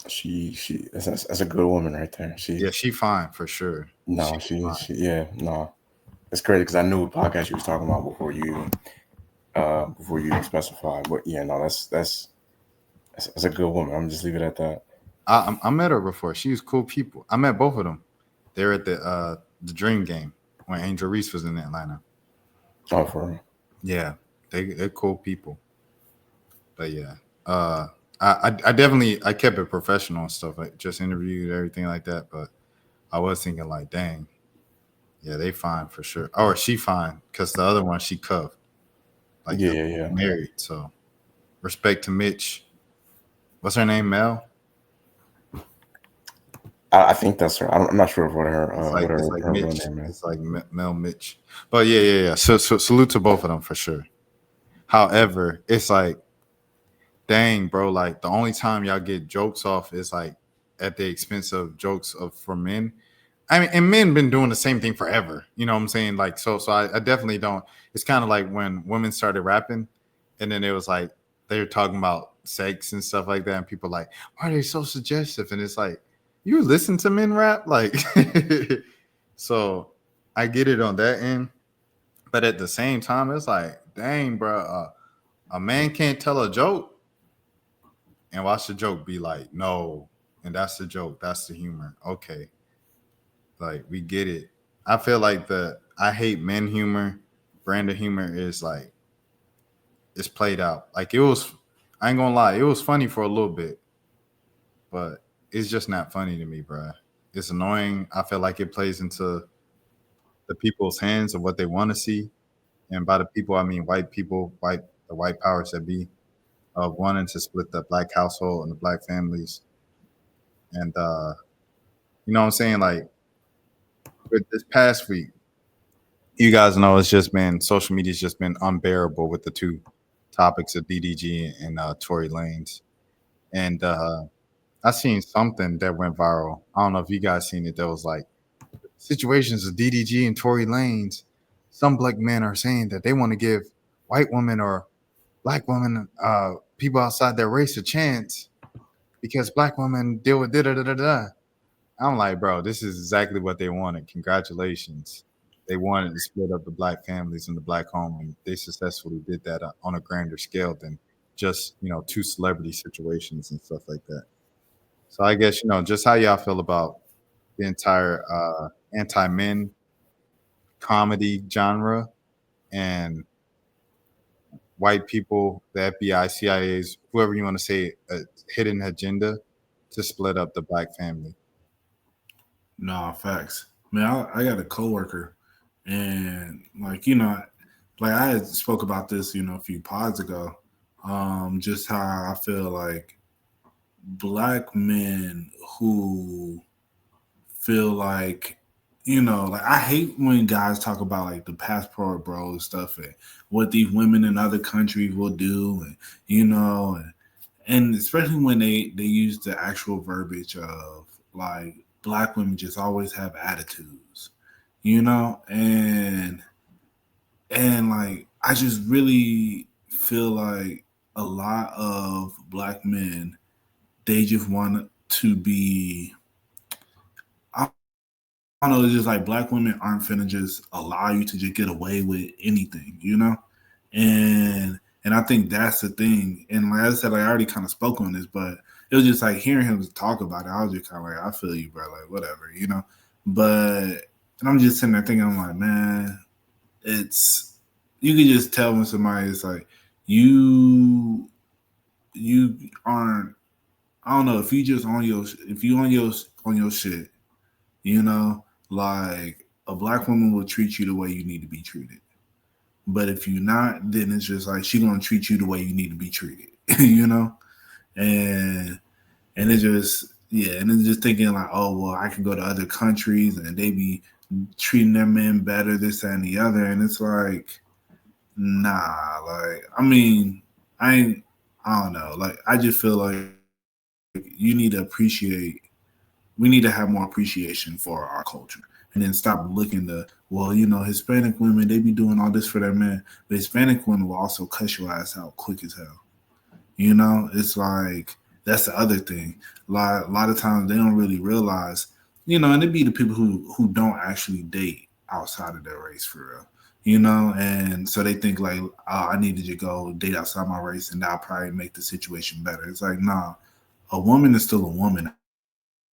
She that's a good woman right there. she fine for sure. No, no. It's crazy because I knew what podcast you was talking about before you even specified. But yeah, no, that's a good woman. I'm just leave it at that. I met her before. She was cool people. I met both of them. They're at the Dream Game when Angel Reese was in Atlanta. Oh, for real? Yeah, they're cool people. But yeah, I definitely I kept it professional and stuff. I just interviewed everything like that. But I was thinking like, dang, yeah, they fine for sure. Or she fine because the other one she cuffed. Like Yeah. married. So respect to Mitch. What's her name? Mel. I think that's her. I'm not sure what her It's like real Mitch. name is. It's like Mel Mitch. But yeah. So salute to both of them for sure. However, it's like, dang, bro. Like the only time y'all get jokes off is like at the expense of jokes for men. I mean, and men been doing the same thing forever. You know what I'm saying? Like, so I definitely don't. It's kind of like when women started rapping, and then it was like they were talking about sex and stuff like that, and people like, why are they so suggestive? And it's like, you listen to men rap, like, so I get it on that end, but at the same time, it's like, dang, bro, a man can't tell a joke and watch the joke be like, no, and that's the joke, that's the humor, okay. Like we get it. I feel like I hate men humor, brand of humor is like it's played out. Like it was, I ain't gonna lie, it was funny for a little bit, but it's just not funny to me, bro. It's annoying. I feel like it plays into the people's hands of what they want to see, and by the people I mean white people, the white powers that be, of wanting to split the black household and the black families, and you know what I'm saying, like with this past week. You guys know it's just been social media's just been unbearable with the two topics of DDG and Tory Lanez. And I seen something that went viral. I don't know if you guys seen it. That was like situations of DDG and Tory Lanez. Some black men are saying that they want to give white women or black women, people outside their race, a chance. because black women deal with da da da da da. I'm like, bro, this is exactly what they wanted. Congratulations. They wanted to split up the black families in the black home, and they successfully did that on a grander scale than just two celebrity situations and stuff like that. So I guess just how y'all feel about the entire anti-men comedy genre and white people, the FBI, CIA's, whoever you want to say, a hidden agenda to split up the black family. No, facts. Man, I got a coworker, and like I had spoke about this, a few pods ago. Just how I feel like black men who feel like, like I hate when guys talk about like the passport bro stuff and what these women in other countries will do, and and especially when they use the actual verbiage of like black women just always have attitudes, and like I just really feel like a lot of black men, they just want to be, I don't know, it's just like black women aren't finna just allow you to just get away with anything, and I think that's the thing. And like I said, like I already kind of spoke on this, but it was just like hearing him talk about it, I was just kind of like, I feel you, bro, like whatever. But and I'm just sitting there thinking, I'm like, man, it's, you can just tell when somebody is like, you aren't, I don't know, if you just on your shit, like a black woman will treat you the way you need to be treated. But if you're not, then it's just like she gonna treat you the way you need to be treated, and it's just, yeah, and it's just thinking like, oh well, I can go to other countries and they be treating their men better, this that, and the other, and it's like, nah, like I mean, I don't know, like I just feel like you need to appreciate, we need to have more appreciation for our culture, and then stop looking to, well, Hispanic women, they be doing all this for their men, but Hispanic women will also cuss your ass out quick as hell. It's like, that's the other thing. A lot of times they don't really realize, and it be the people who don't actually date outside of their race for real, and so they think like, oh, I need to just go date outside my race and that'll probably make the situation better. It's like, nah, a woman is still a woman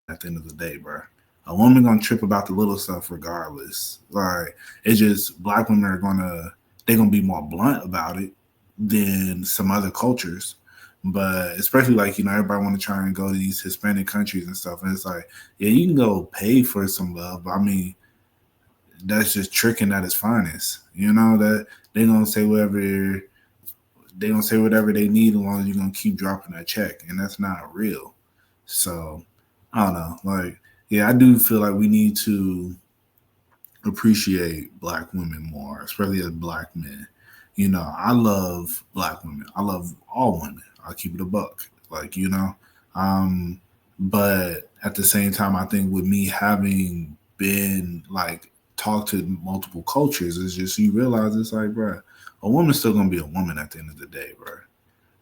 at the end of the day, bro. A woman gonna trip about the little stuff regardless. Like, it's just black women they're gonna be more blunt about it than some other cultures. But especially like, everybody want to try and go to these Hispanic countries and stuff. And it's like, yeah, you can go pay for some love. But I mean, that's just tricking at its finest. That they gonna say whatever they need as long as you're gonna keep dropping that check. And that's not real. So I don't know. Like, yeah, I do feel like we need to appreciate black women more, especially as black men. I love black women. I love all women. I'll keep it a buck. Like, but at the same time, I think with me having been like talked to multiple cultures, it's just, you realize it's like, bro, a woman's still gonna be a woman at the end of the day, bro.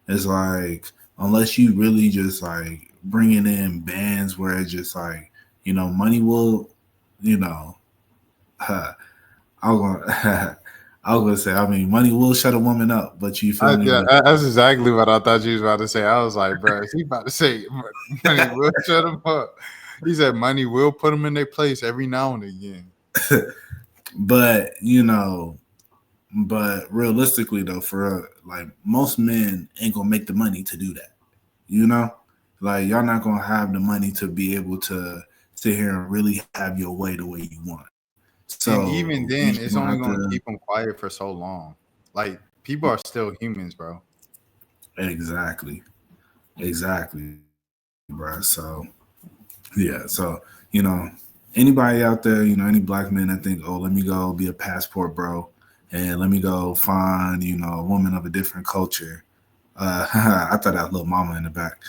It's like, unless you really just like bringing in bands where it's just like, money will, I was gonna, I was gonna say, I mean, money will shut a woman up, but you feel me? Yeah, that's exactly what I thought you was about to say. I was like, bro, is he about to say money will shut him up? He said money will put them in their place every now and again. But but realistically though, for like most men ain't gonna make the money to do that. Like y'all not gonna have the money to be able to sit here and really have your way the way you want. So, and even then, it's only going to keep them quiet for so long. Like, people are still humans, bro. Exactly, bro. So, yeah. So, anybody out there, any black men that think, oh, let me go be a passport bro, and let me go find, a woman of a different culture. I thought that was little mama in the back.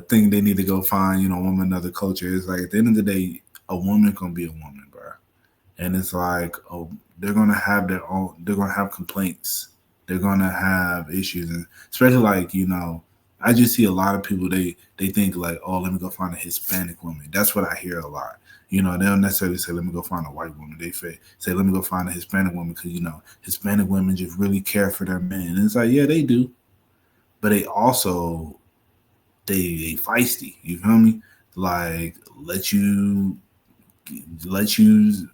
Think they need to go find, a woman, another culture. It's like, at the end of the day, a woman gonna be a woman, bro. And it's like, oh, they're gonna have complaints they're gonna have issues, and especially like I just see a lot of people they think like, oh, let me go find a Hispanic woman. That's what I hear a lot. They don't necessarily say, let me go find a white woman. They say, let me go find a Hispanic woman because Hispanic women just really care for their men. And it's like, yeah, they do, but they also they feisty. You feel me? Like let you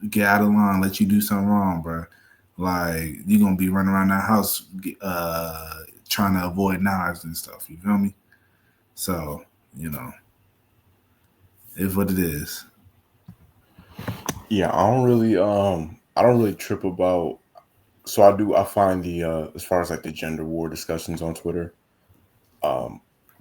get out of line, let you do something wrong, bro. Like you're gonna be running around that house trying to avoid knives and stuff. You feel me? So it's what it is. Yeah, I don't really trip about. So I find the as far as like the gender war discussions on Twitter,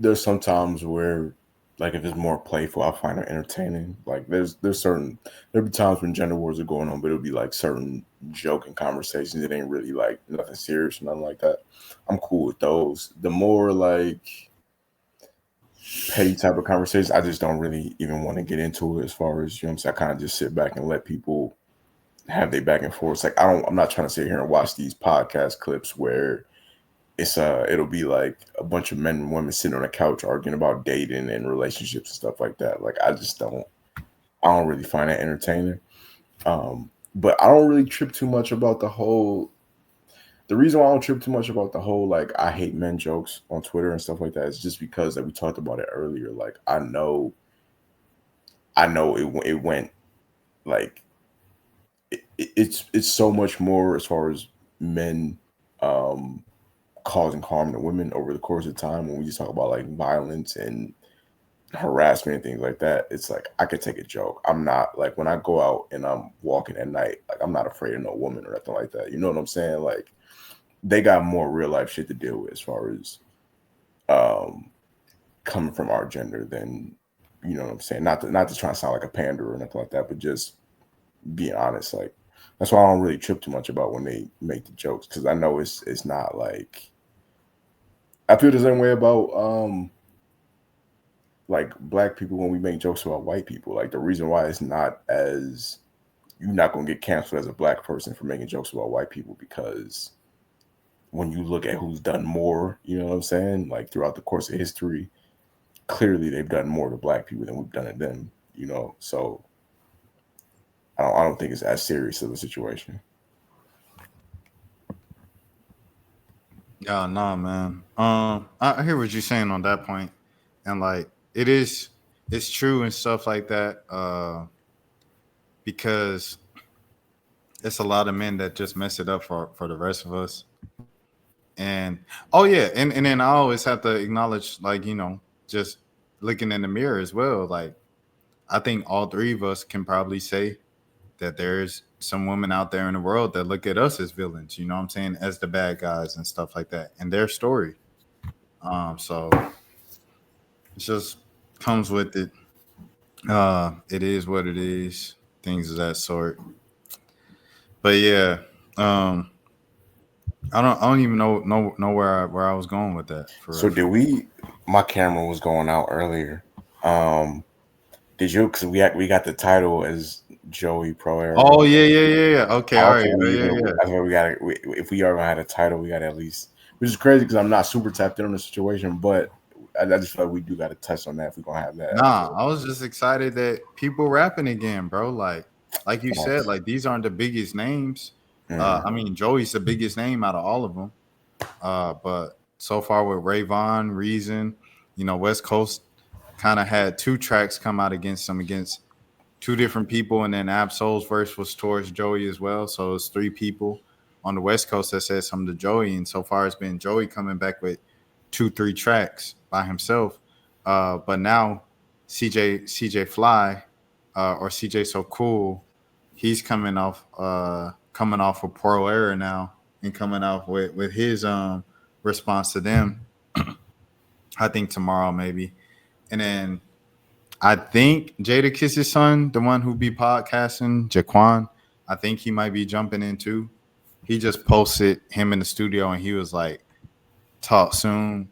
there's sometimes where like if it's more playful, I find it entertaining. Like there'll be times when gender wars are going on, but it'll be like certain joking conversations. It ain't really like nothing serious or nothing like that. I'm cool with those. The more like petty type of conversations, I just don't really even want to get into it as far as what I'm saying. I kind of just sit back and let people have their back and forth. It's like I'm not trying to sit here and watch these podcast clips where it'll be like a bunch of men and women sitting on a couch arguing about dating and relationships and stuff like that. Like I don't really find that entertaining. But I don't really trip too much about the reason why I don't trip too much about the whole like I hate men jokes on Twitter and stuff like that is just because like we talked about it earlier. Like I know it went like it's so much more as far as men causing harm to women over the course of time. When we just talk about like violence and harassment and things like that, it's like I could take a joke. I'm not like when I go out and I'm walking at night, like I'm not afraid of no woman or nothing like that. You know what I'm saying? Like they got more real life shit to deal with as far as coming from our gender than you know what I'm saying. Not to try and sound like a pander or nothing like that, but just being honest. Like that's why I don't really trip too much about when they make the jokes because I know it's not like I feel the same way about like black people when we make jokes about white people. Like the reason why it's not as you're not gonna get canceled as a black person for making jokes about white people because when you look at who's done more, you know what I'm saying? Like throughout the course of history, clearly they've done more to black people than we've done to them, you know. So I don't think it's as serious of a situation. Yeah, nah, man. I hear what you're saying on that point, and like it's true and stuff like that. Because it's a lot of men that just mess it up for the rest of us. And oh yeah, and then I always have to acknowledge, like just looking in the mirror as well. Like I think all three of us can probably say that there's some women out there in the world that look at us as villains. You know what I'm saying? As the bad guys and stuff like that, and their story. So it just comes with it. It is what it is. Things of that sort. But yeah, um, I don't even know where I was going with that for So real. did we? My camera was going out earlier. Did you? Because we got the title as Joey Pro Era. Oh yeah. Okay, I all don't right. think we Yeah, even. yeah. I think we got to. If we ever had a title, we got to at least. Which is crazy because I'm not super tapped in on the situation, but I just feel like we do got to touch on that if we're gonna have that Nah, episode. I was just excited that people rapping again, bro. Like you said, Facts. like these aren't the biggest names. Mhm. I mean, Joey's the biggest name out of all of them. But so far with Rayvon, Reason, West Coast kind of had two tracks come out against them against two different people, and then Absol's verse was towards Joey as well. So it's three people on the West Coast that said something to Joey, and so far it's been Joey coming back with 2-3 tracks by himself. But now CJ Fly or CJ So Cool, he's coming off of Pro Era now and coming off with his response to them. I think tomorrow maybe, and then I think Jada Kiss's son, the one who be podcasting, Jaquan, I think he might be jumping in too. He just posted him in the studio and he was like, talk soon,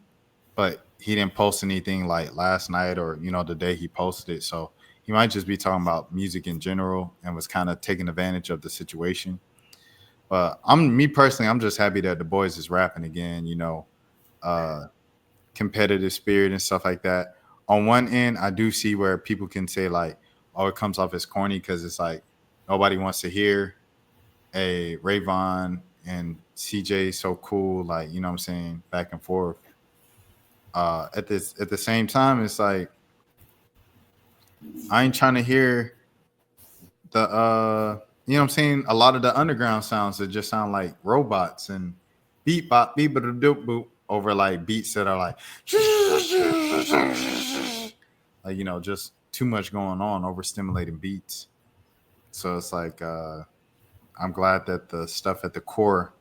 but he didn't post anything like last night or, the day he posted it. So he might just be talking about music in general and was kind of taking advantage of the situation. But me personally, I'm just happy that the boys is rapping again. You know, competitive spirit and stuff like that. On one end, I do see where people can say like, "Oh, it comes off as corny," because it's like nobody wants to hear a Rayvon and CJ so cool, like you know what I'm saying, back and forth. At the same time, it's like I ain't trying to hear the you know what I'm saying, a lot of the underground sounds that just sound like robots and beat bop beep doop boop over like beats that are like you know, just too much going on, overstimulating beats. So it's like I'm glad that the stuff at the core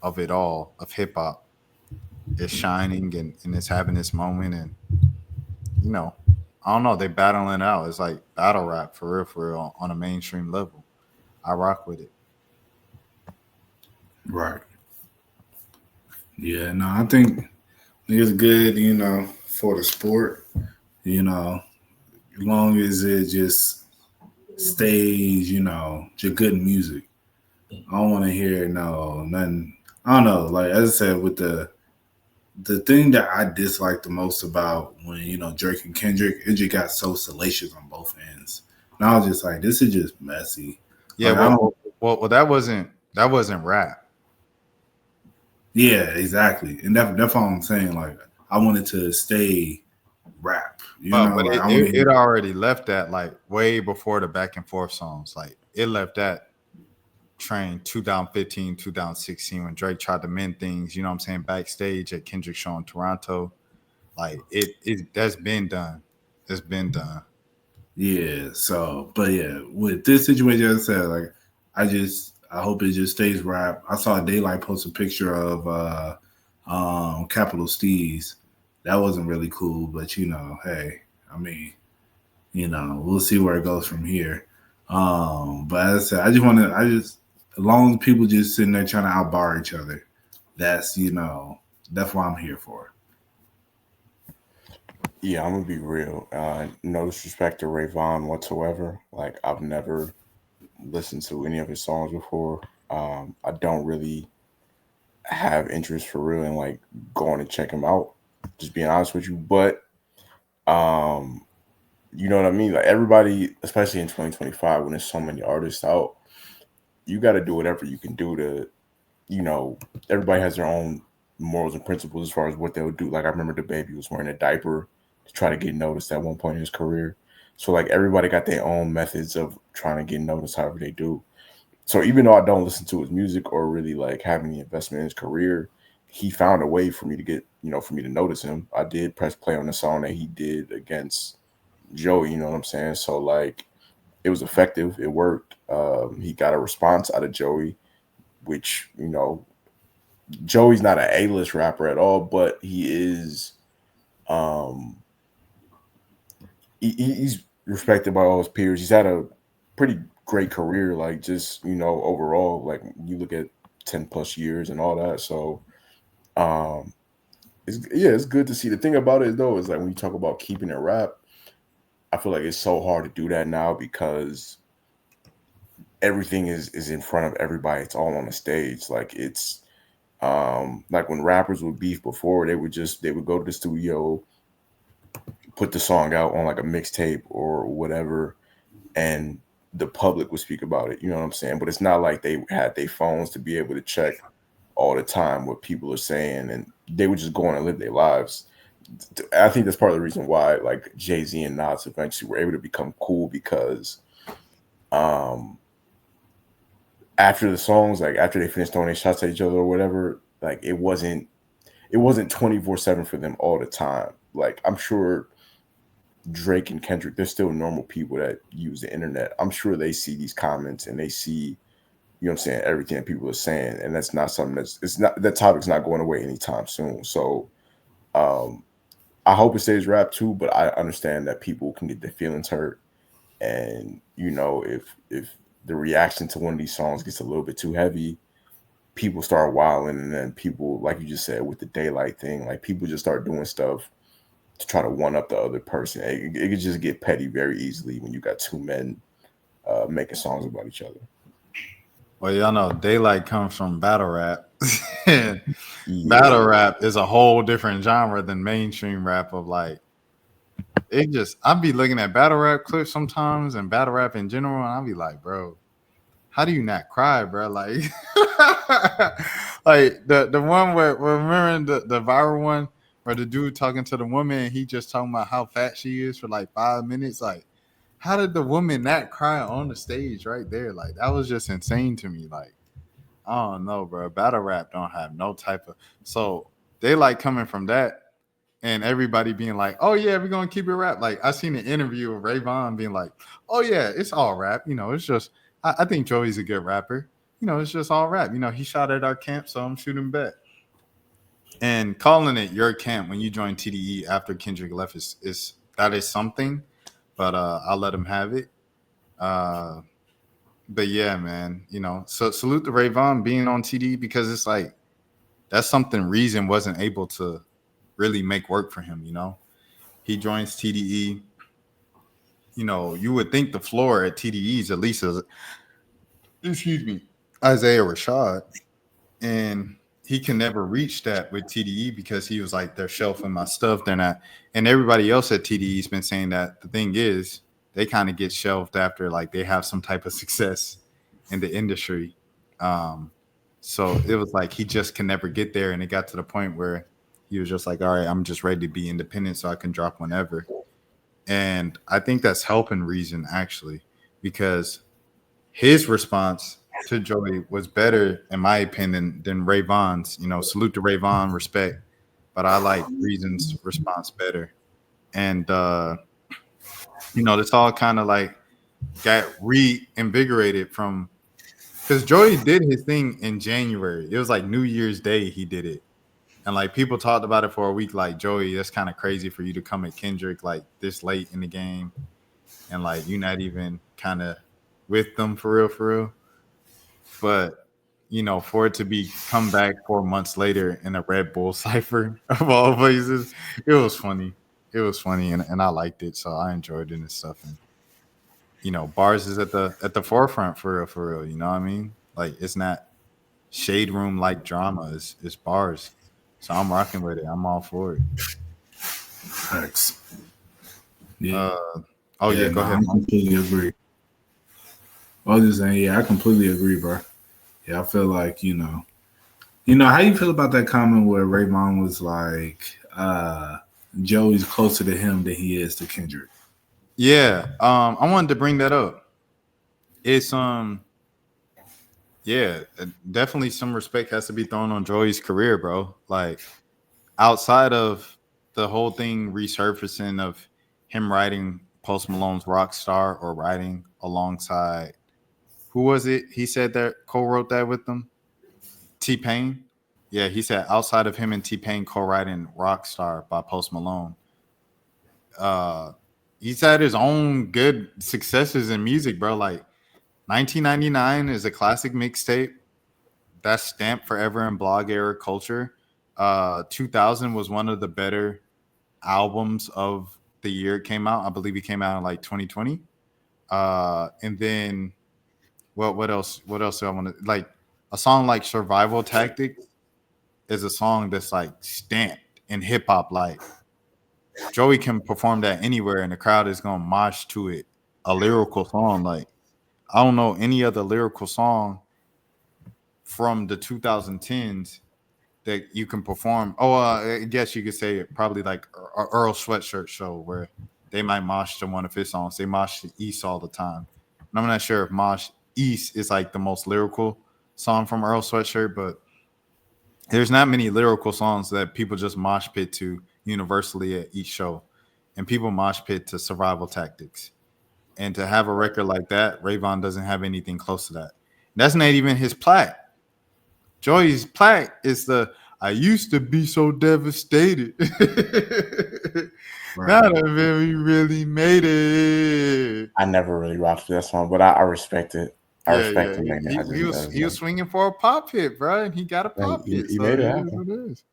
of it all of hip hop is shining and it's having this moment, and you know, I don't know, they battling it out. It's like battle rap for real on a mainstream level. I rock with it. Right. Yeah, no, I think it's good, for the sport, as long as it just stays, just good music. I don't want to hear nothing. I don't know. Like as I said, with the thing that I dislike the most about when Drake and Kendrick, it just got so salacious on both ends, and I was just like, this is just messy. Yeah, Like I don't. well, that wasn't rap. Yeah, exactly, and that's all I'm saying. Like I wanted to stay rap, But like it, I want to it, hear. it already left that like way before the back and forth songs. Like it left that train 2015, 2016 when Drake tried to mend things, you know what I'm saying, backstage at Kendrick show in Toronto. Like it that's been done. It's been done. Yeah. So, but yeah, with this situation, as I said, like I hope it just stays rap. I saw Daylight post a picture of Capital Steez. That wasn't really cool, but hey, I mean, we'll see where it goes from here. But as I said, as long as people just sitting there trying to outbar each other, that's what I'm here for. Yeah, I'm gonna be real. No disrespect to Rayvon whatsoever. Like I've never listened to any of his songs before. I don't really have interest for real in like going to check him out. Just being honest with you, but um, you know what I mean. Like everybody, especially in 2025, when there's so many artists out, you got to do whatever you can do to, you know, everybody has their own morals and principles as far as what they'll do. Like I remember the baby was wearing a diaper to try to get noticed at one point in his career. So like everybody got their own methods of trying to get noticed however they do. So even though I don't listen to his music or really like have any investment in his career, he found a way for me to get, for me to notice him. I did press play on the song that he did against Joey, you know what I'm saying? So like it was effective. It worked. He got a response out of Joey, which, Joey's not an A-list rapper at all, but he is um he's respected by all his peers. He's had a pretty great career, like just overall. Like you look at 10 plus years and all that. So um it's good to see. The thing about it though is like when you talk about keeping it rap, I feel like it's so hard to do that now because everything is in front of everybody. It's all on the stage. Like it's like when rappers would beef before, they would go to the studio, put the song out on like a mixtape or whatever, and the public would speak about it. You know what I'm saying? But it's not like they had their phones to be able to check all the time what people are saying, and they would just go on and live their lives. I think that's part of the reason why like Jay-Z and Nas eventually were able to become cool because um after the songs, like after they finished throwing their shots at each other or whatever, like it wasn't 24/7 for them all the time. Like I'm sure Drake and Kendrick, they're still normal people that use the internet. I'm sure they see these comments and they see, what I'm saying, everything that people are saying. And that's not something that topic's not going away anytime soon. So um I hope it stays rap too, but I understand that people can get their feelings hurt. And if the reaction to one of these songs gets a little bit too heavy, people start wilding, and then people, like you just said with the daylight thing, like people just start doing stuff to try to one up the other person. It could just get petty very easily when you got two men making songs about each other. Well, y'all know daylight comes from battle rap. And Yeah. battle rap is a whole different genre than mainstream rap. Of like, it just I'd be looking at battle rap clips sometimes and battle rap in general, and I'd be like, bro, how do you not cry, bro? Like, like the one where remember the viral one where the dude talking to the woman and he just talking about how fat she is for like 5 minutes. Like, how did the woman not cry on the stage right there? Like, that was just insane to me. Like, I don't know, bro. Battle rap don't have no type of so they like coming from that and everybody being like, "Oh yeah, we're gonna keep it rap." Like I seen an interview of Ray Vaughn being like, "Oh yeah, it's all rap. You know, it's just I think Joey's a good rapper. You know, it's just all rap. You know, he shot at our camp, so I'm shooting back." And calling it your camp when you join TDE after Kendrick left is that is something, but I'll let him have it. Uh, but yeah, man, you know, so salute to Ray Vaughn being on TDE because it's like that's something Reason wasn't able to really make work for him. You know, he joins TDE. You know, you would think the floor at TDE is at least as excuse me, Isaiah Rashad, and he can never reach that with TDE because he was like, they're shelving my stuff, they're not, and everybody else at TDE's been saying that the thing is they kind of get shelved after like they have some type of success in the industry. Um, so it was like he just can never get there, and it got to the point where he was just like, all right, I'm just ready to be independent so I can drop whenever. And I think that's helping Reason actually because his response to Joey was better, in my opinion, than Ray Vaughn's. You know, salute to Ray Vaughn, respect, but I like Reason's response better. And you know, this all kind of like got reinvigorated from because Joey did his thing in January. It was like New Year's Day he did it. And like people talked about it for a week, like Joey, that's kind of crazy for you to come at Kendrick like this late in the game, and like you're not even kind of with them for real. But you know, for it to be come back 4 months later in a Red Bull cipher of all places, it was funny. It was funny, and I liked it, so I enjoyed it and stuff. And you know, bars is at the forefront for real. You know what I mean? Like it's not shade room like drama. It's bars. So I'm rocking with it. I'm all for it. Facts. Yeah. Oh yeah, Yeah, go no, ahead, I Mike. completely agree. I was just saying, yeah, I completely agree, bro. Yeah, I feel like, how you feel about that comment where Raymond was like, Joey's closer to him than he is to Kendrick. Yeah, I wanted to bring that up. It's yeah, definitely some respect has to be thrown on Joey's career, bro. Like outside of the whole thing resurfacing of him writing Post Malone's Rockstar or writing alongside who was it? He said that co-wrote that with them? T-Pain. Yeah, he said outside of him and T-Pain co-writing Rockstar by Post Malone. Uh he's had his own good successes in music, bro. Like 1999 is a classic mixtape that's stamped forever in blog era culture. 2000 was one of the better albums of the year it came out. I believe it came out in like 2020. And then what else? What else do I want to like? A song like Survival Tactics is a song that's like stamped in hip hop. Like Joey can perform that anywhere, and the crowd is gonna mosh to it. A lyrical song, like I don't know any other lyrical song from the 2010s that you can perform. Oh, I guess you could say probably like Earl Sweatshirt Show, where they might mosh to one of his songs. They mosh to East all the time. And I'm not sure if Mosh East is like the most lyrical song from Earl Sweatshirt, but there's not many lyrical songs that people just mosh pit to universally at each show. And people mosh pit to Survival Tactics. And to have a record like that, Rayvon doesn't have anything close to that. That's not even his plaque. Joey's plaque is the I used to be so devastated. Right. Now that we really made it. I never really rocked that song, but I respect it. I respect him, man. He was swinging for a pop hit, bro, and he got a pop hit. He So made it it is happen. what it is.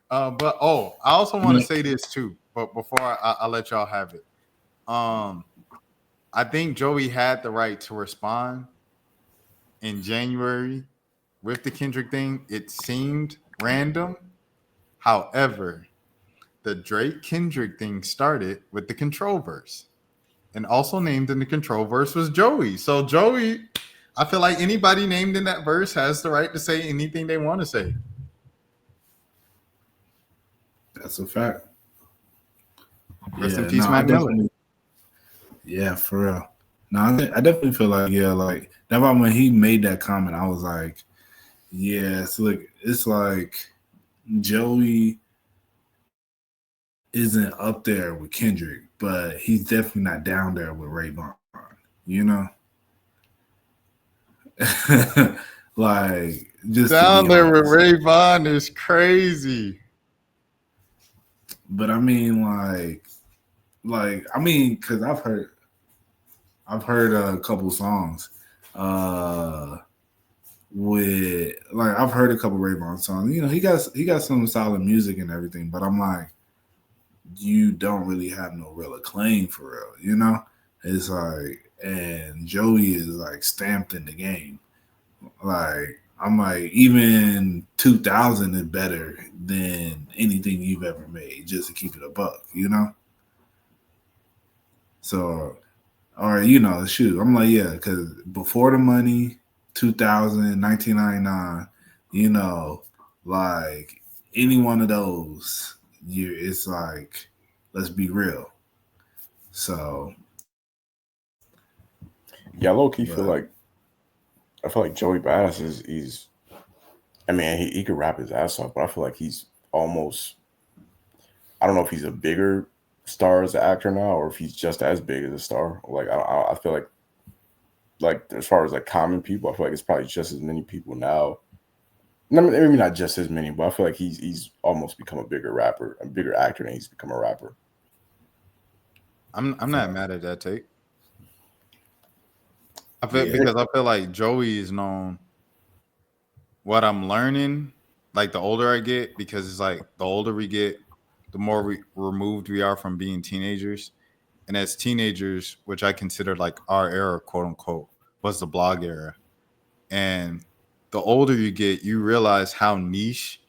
But I also want to say this too. But before I let y'all have it, I think Joey had the right to respond in January with the Kendrick thing, it seemed random. However, the Drake Kendrick thing started with the control verse. And also named in the control verse was Joey. So Joey, I feel like anybody named in that verse has the right to say anything they want to say. That's a fact. Rest in Yeah, peace, no, I Mac Miller. definitely. Yeah, for real. No, I definitely feel like like that's why when he made that comment, I was like, yeah, it's like Joey isn't up there with Kendrick, but he's definitely not down there with Ray Vaughn. You know, like just Down to be there with honest. Ray Vaughn is crazy. But I mean, because I've heard a couple songs with like I've heard a couple Ray Vaughn songs. You know, he got some solid music and everything, but I'm like, you don't really have no real acclaim for real. You know, it's like, and Joey is like stamped in the game. Like I'm like, even 2000 is better than anything you've ever made. Just to keep it a buck, you know. So, or shoot, I'm like, yeah, because before the money, 2000, 1999, you know, like any one of those, it's like, let's be real. So, Yeah, low key but I feel like Joey Badass he's I mean he could rap his ass off, but I feel like he's almost, I don't know if he's a bigger star as an actor now or if he's just as big as a star. Like I feel like as far as like common people, I feel like it's probably just as many people now. Maybe not just as many, but I feel like he's almost become a bigger rapper, a bigger actor than he's become a rapper. I'm not mad at that take. yeah, Because I feel like Joey is known. What I'm learning, like the older I get, because it's like the older we get, the more removed we are from being teenagers. And as teenagers, which I consider like our era, quote unquote, was the blog era. And the older you get, you realize how niche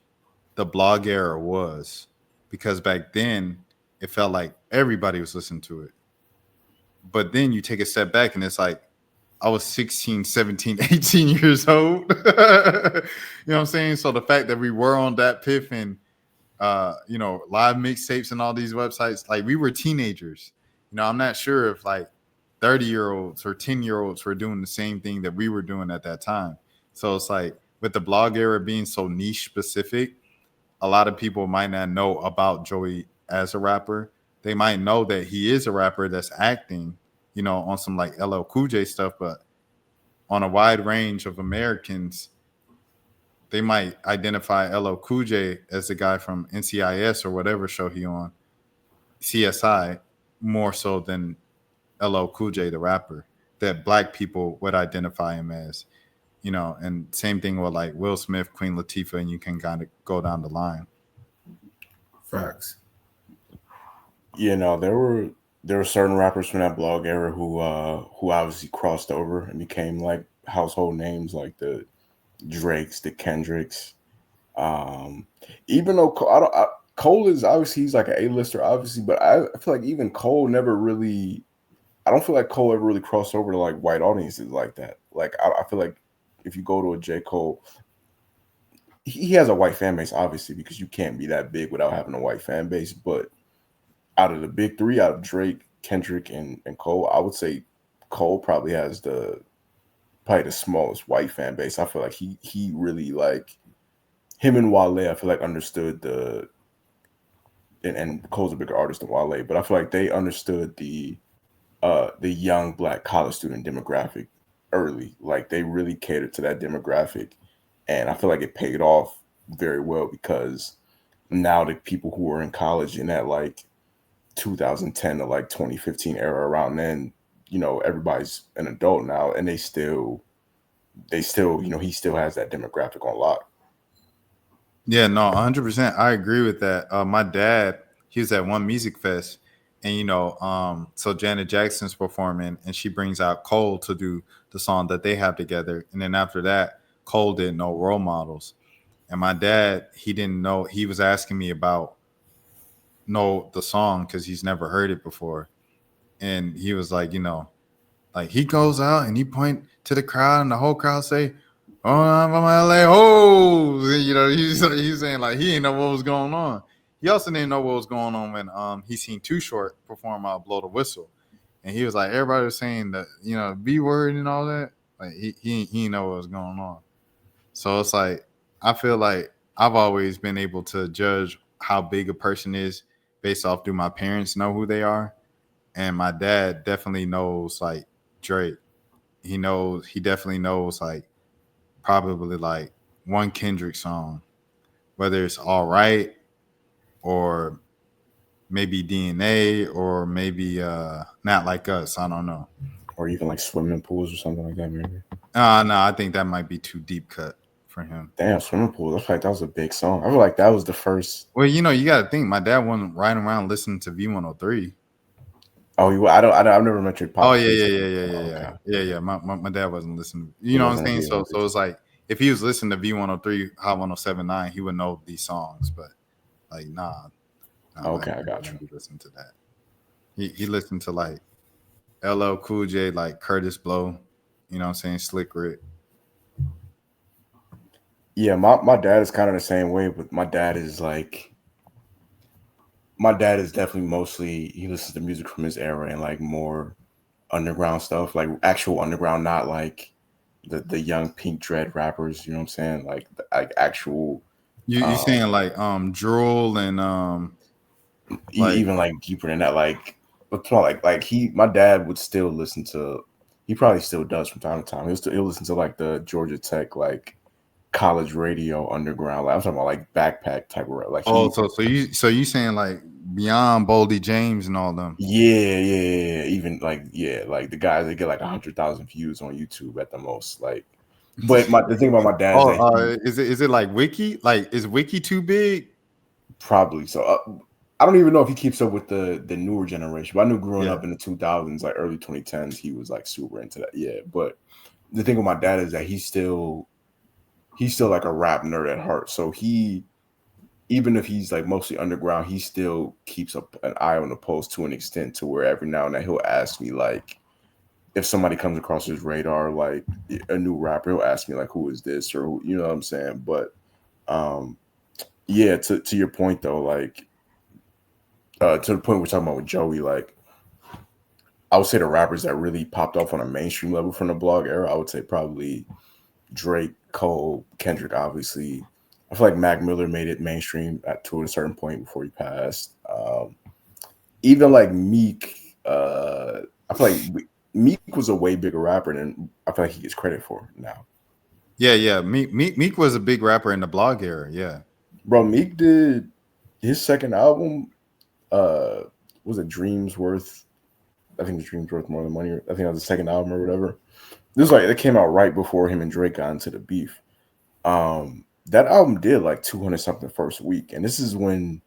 the blog era was. Because back then, it felt like everybody was listening to it. But then you take a step back and it's like, I was 16, 17, 18 years old. You know what I'm saying? So the fact that we were on that piff and live mixtapes and all these websites, like we were teenagers. You know, I'm not sure if like 30-year-olds or 10-year-olds were doing the same thing that we were doing at that time. So it's like with the blog era being so niche specific, a lot of people might not know about Joey as a rapper. They might know that he is a rapper that's acting, on some like LL Cool J stuff, but on a wide range of Americans, they might identify LL Cool J as the guy from NCIS or whatever show he on, CSI, more so than LL Cool J, the rapper, that black people would identify him as, and same thing with like Will Smith, Queen Latifah, and you can kind of go down the line. facts. There were certain rappers from that blog era who obviously crossed over and became like household names, like the Drakes, the Kendricks. Even though Cole is obviously, he's like an A-lister, obviously, but I feel like even Cole never really. I don't feel like Cole ever really crossed over to like white audiences like that. Like I feel like if you go to a J. Cole, he has a white fan base, obviously, because you can't be that big without having a white fan base. But out of the big three, out of Drake, Kendrick, and Cole, I would say Cole probably has probably the smallest white fan base. I feel like he really, like, him and Wale, I feel like understood and Cole's a bigger artist than Wale, but I feel like they understood the young black college student demographic early. Like they really catered to that demographic, and I feel like it paid off very well because now the people who were in college in that like 2010 to like 2015 era, around then, everybody's an adult now, and they still he still has that demographic on lock. Yeah, no, 100%. I agree with that. My dad, he was at one music fest, And so Janet Jackson's performing, and she brings out Cole to do the song that they have together. And then after that, Cole didn't know role models. And my dad, he didn't know. He was asking me about the song because he's never heard it before. And he was like, like he goes out and he point to the crowd, and the whole crowd say, "Oh, I'm from LA." Oh, he's saying like he didn't know what was going on. He also didn't know what was going on when he seen Too Short perform "Blow the Whistle," and he was like, everybody was saying that B word and all that. Like he didn't know what was going on. So it's like I feel like I've always been able to judge how big a person is based off do my parents know who they are, and my dad definitely knows like Drake. He definitely knows like probably like one Kendrick song, whether it's All Right or maybe DNA or maybe Not Like Us. I don't know. Or even like swimming pools or something like that, maybe. No, I think that might be too deep cut for him. Damn, swimming pools. I feel like that was a big song. I feel like that was the first. Well, you got to think my dad wasn't riding around listening to V103. Oh, I've never met your pop. Oh yeah. My dad wasn't listening. You know what I'm saying? So it's like if he was listening to V103, Hot 107.9, he would know these songs. But like, nah. Okay, I got you. He listened to that. He listened to like LL Cool J, like Curtis Blow. You know what I'm saying? Slick Rick. Yeah, my dad is kind of the same way, but my dad is definitely mostly he listens to music from his era and like more underground stuff, like actual underground, not like the young Pink Dread rappers. You know what I'm saying? Like actual. You saying like Drool and even like deeper than that, like but my dad would still listen to. He probably still does from time to time. He'll listen to like the Georgia Tech like college radio underground. Like, I'm talking about like backpack type of rap. Like so you saying like beyond Boldy James and all them? Yeah. Even like like the guys that get like 100,000 views on YouTube at the most. Like, but the thing about my dad is it like Wiki? Like, is Wiki too big? Probably. So I don't even know if he keeps up with the newer generation. But I knew growing up in the 2000s, like early 2010s, he was like super into that. Yeah, but the thing with my dad is that he's still like a rap nerd at heart. So even if he's like mostly underground, he still keeps up an eye on the pulse to an extent to where every now and then he'll ask me like if somebody comes across his radar, like a new rapper, he'll ask me like, who is this? Or you know what I'm saying? But yeah, to your point though, like to the point we're talking about with Joey, like I would say the rappers that really popped off on a mainstream level from the blog era, I would say probably Drake, Cole, Kendrick, obviously. I feel like Mac Miller made it mainstream to a certain point before he passed. Even like Meek, I feel like Meek was a way bigger rapper than I feel like he gets credit for now. Yeah. Meek was a big rapper in the blog era. Yeah, bro. Meek did his second album. Was it Dreams Worth? I think it's Dreams Worth More Than Money. I think that was the second album or whatever. This was like it came out right before him and Drake got into the beef. That album did like 200 something first week, and this is when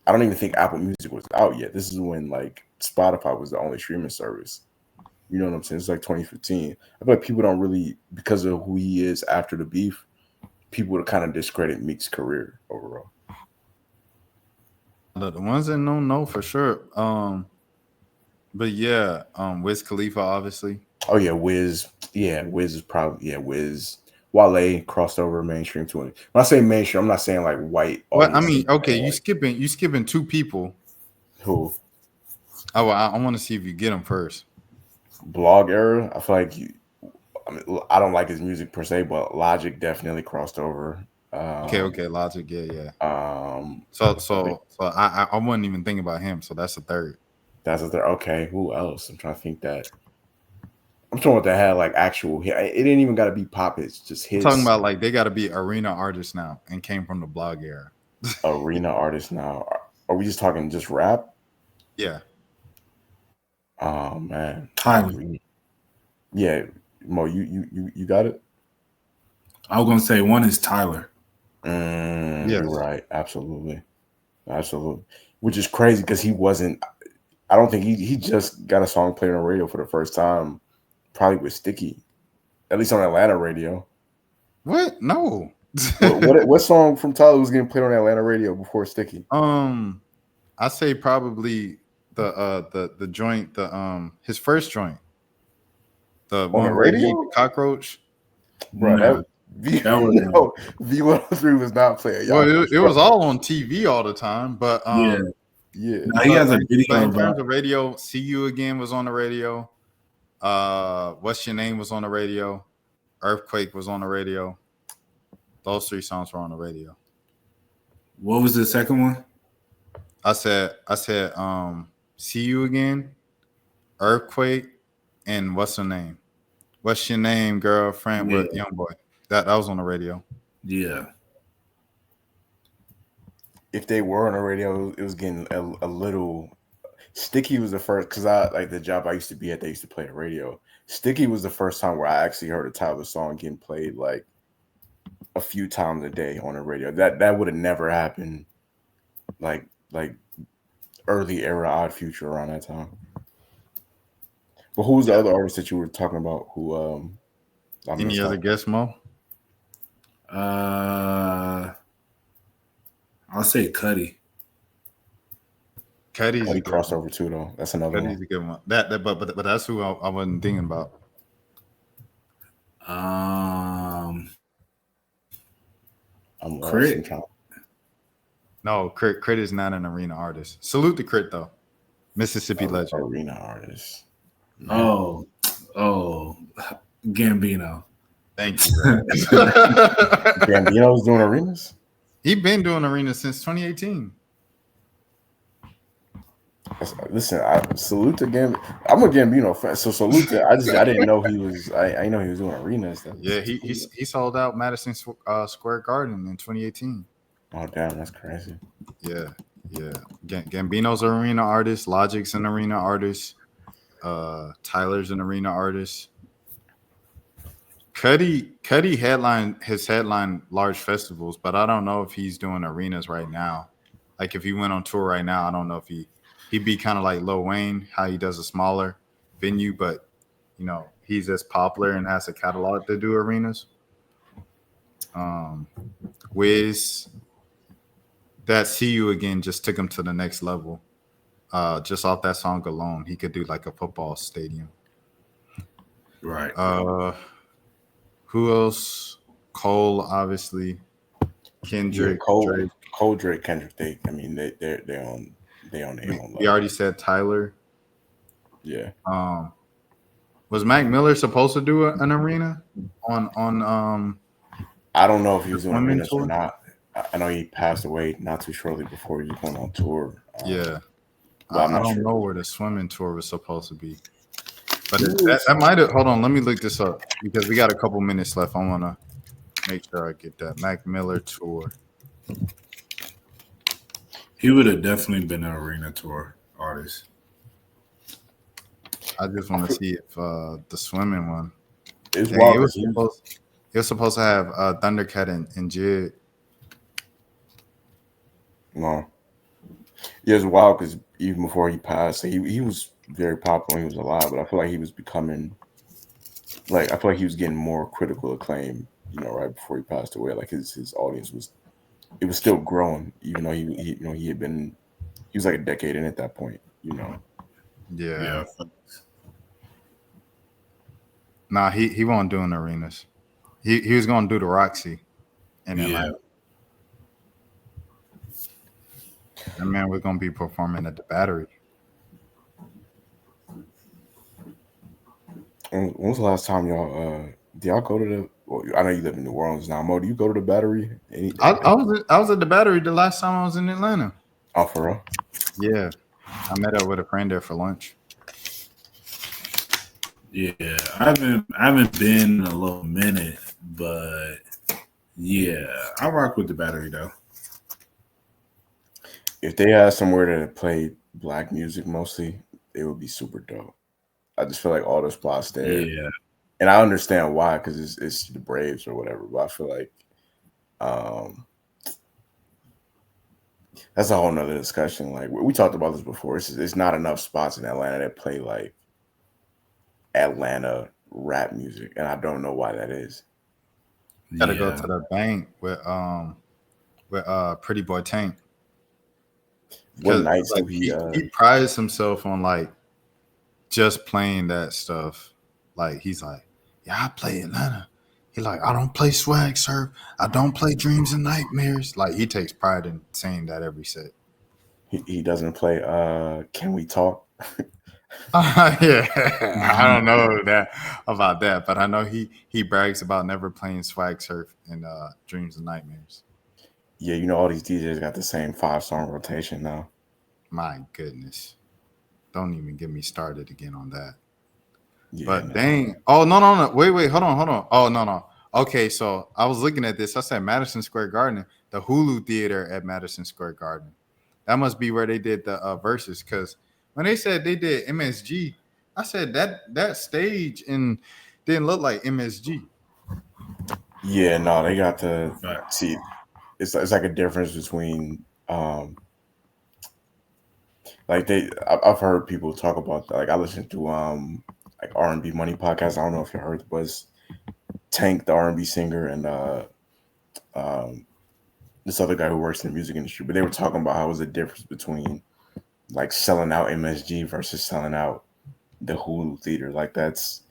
I don't even think Apple Music was out yet. This is when like Spotify was the only streaming service. You know what I'm saying? It's like 2015. I feel like people don't really, because of who he is after the beef, people would kind of discredit Meek's career overall. The ones that know for sure. But yeah, Wiz Khalifa obviously. Oh yeah, Wiz. Yeah, Wiz is probably Wiz. Wale crossed over mainstream to it. When I say mainstream, I'm not saying like white. Well, I mean, okay, you skipping two people. Who? I want to see if you get them first. Blog era. I feel like I don't like his music per se, but Logic definitely crossed over. Okay, Logic, yeah. So I wasn't even thinking about him. So that's the third. That's the third. Okay, who else? I'm trying to think that. I'm talking about that had like actual. It didn't even got to be pop. It's just his. I'm talking about like they got to be arena artists now and came from the blog era. Arena artists now. Are we just talking just rap? Yeah. Oh man, Tyler. Yeah, Mo, you got it. I was gonna say one is Tyler. Yes. You're right. Absolutely. Which is crazy because he wasn't. I don't think he just got a song played on the radio for the first time, probably with Sticky, at least on Atlanta radio. What? No. What song from Tyler was getting played on Atlanta radio before Sticky? I say probably the joint, his first joint, the On one the where he ate radio? the cockroach. Bro, Nah, that was no, V103 was not playing. Well, it was all on TV all the time, but yeah. Yeah. Nah, he has a but video in about terms of radio, "See You Again" was on the radio. "What's Your Name" was on the radio. "Earthquake" was on the radio. Those 3 songs were on the radio. what was the second one? I said, "See You Again," "Earthquake," and "What's Her Name?" "What's Your Name, Girlfriend?" with Yeah. Young Boy. That was on the radio. Yeah. If they were on the radio, it was getting a little. Sticky was the first, because I like the job I used to be at. They used to play the radio. Sticky was the first time where I actually heard a Tyler song getting played like a few times a day on the radio. That would have never happened. Like early era Odd Future around that time. But who was the other artist that you were talking about? Who I Any missed other out? guess, Mo? I'll say Cuddy. Cuddy's a Cuddy good one. crossover too, though. That's another Cuddy's one. a good one. But that's who I wasn't thinking about. Um, I'm Crit. I'm trying- No, Crit is not an arena artist. Salute to Crit though, Mississippi legend. arena artist. Oh, Gambino. Thank you. Bro. Gambino's doing arenas. He been doing arena since 2018. Listen, I salute to Gambino. I'm a Gambino fan, so salute to. I didn't know he was. I know he was doing arenas. Yeah, he sold out Madison Square Garden in 2018. Oh damn, that's crazy. Yeah. Gambino's an arena artist. Logic's an arena artist. Tyler's an arena artist. Cuddy has headlined large festivals, but I don't know if he's doing arenas right now. Like if he went on tour right now, I don't know if he'd be kind of like Lil Wayne, how he does a smaller venue, but you know, he's as popular and has a catalog to do arenas. Wiz, that "See You Again" just took him to the next level. Just off that song alone, he could do like a football stadium. Right. Who else? Cole, obviously. Kendrick, Yeah, Drake. Drake, Kendrick. They on their own level. We already said Tyler. Yeah. Was Mac Miller supposed to do an arena on I don't know if he was doing Swimming arenas or tour? not. I know he passed away not too shortly before he was going on tour. Yeah. But I'm I not don't sure. know where the swimming tour was supposed to be. But that might have. Hold on, let me look this up because we got a couple minutes left. I want to make sure I get that Mac Miller tour. He would have definitely been an arena tour artist. I just want to see if the swimming one. It's Dang, wild. it was supposed to have Thundercat and Jid. No. Yeah, it's wild because even before he passed, he was very popular when he was alive, but I feel like he was becoming I feel like he was getting more critical acclaim, right before he passed away. Like his audience was still growing, even though he was like a decade in at that point, Yeah. Nah, he won't do in arenas. He was going to do the Roxy in Atlanta. That man was going to be performing at the Battery. When was the last time y'all do y'all go to the? Well, I know you live in New Orleans now. Mo, do you go to the Battery? I was at the Battery the last time I was in Atlanta. Oh, for real? Yeah, I met up with a friend there for lunch. Yeah, I haven't been in a little minute, but yeah, I rock with the Battery though. If they had somewhere to play black music mostly, it would be super dope. I just feel like all the spots there. Yeah, and I understand why, because it's the Braves or whatever. But I feel like, That's a whole nother discussion. Like we talked about this before. It's not enough spots in Atlanta that play like Atlanta rap music, and I don't know why that is. Gotta go Yeah. to the bank with Pretty Boy Tank What because nights do like he? he prides himself on like just playing that stuff. Like he's like, yeah, I play Atlanta. He like, I don't play swag surf. I don't play dreams and nightmares. Like he takes pride in saying that every set. He doesn't play. Can we talk? Yeah, I don't know that about that, but I know he brags about never playing swag surf in dreams and nightmares. Yeah, you know all these DJs got the same 5 song rotation now. My goodness, don't even get me started again on that. Yeah, But man. dang, oh no, wait, hold on. Oh no. Okay, so I was looking at this. I said Madison Square Garden, the Hulu Theater at Madison Square Garden. That must be where they did the verses. Because when they said they did MSG, I said that stage and didn't look like MSG. Yeah, no, they got the Facts. see. It's like a difference between like I've heard people talk about that. Like I listen to like R&B Money podcast. I don't know if you heard, but it's Tank, the R&B singer, and um this other guy who works in the music industry. But they were talking about how it was a difference between like selling out MSG versus selling out the Hulu theater. Like it's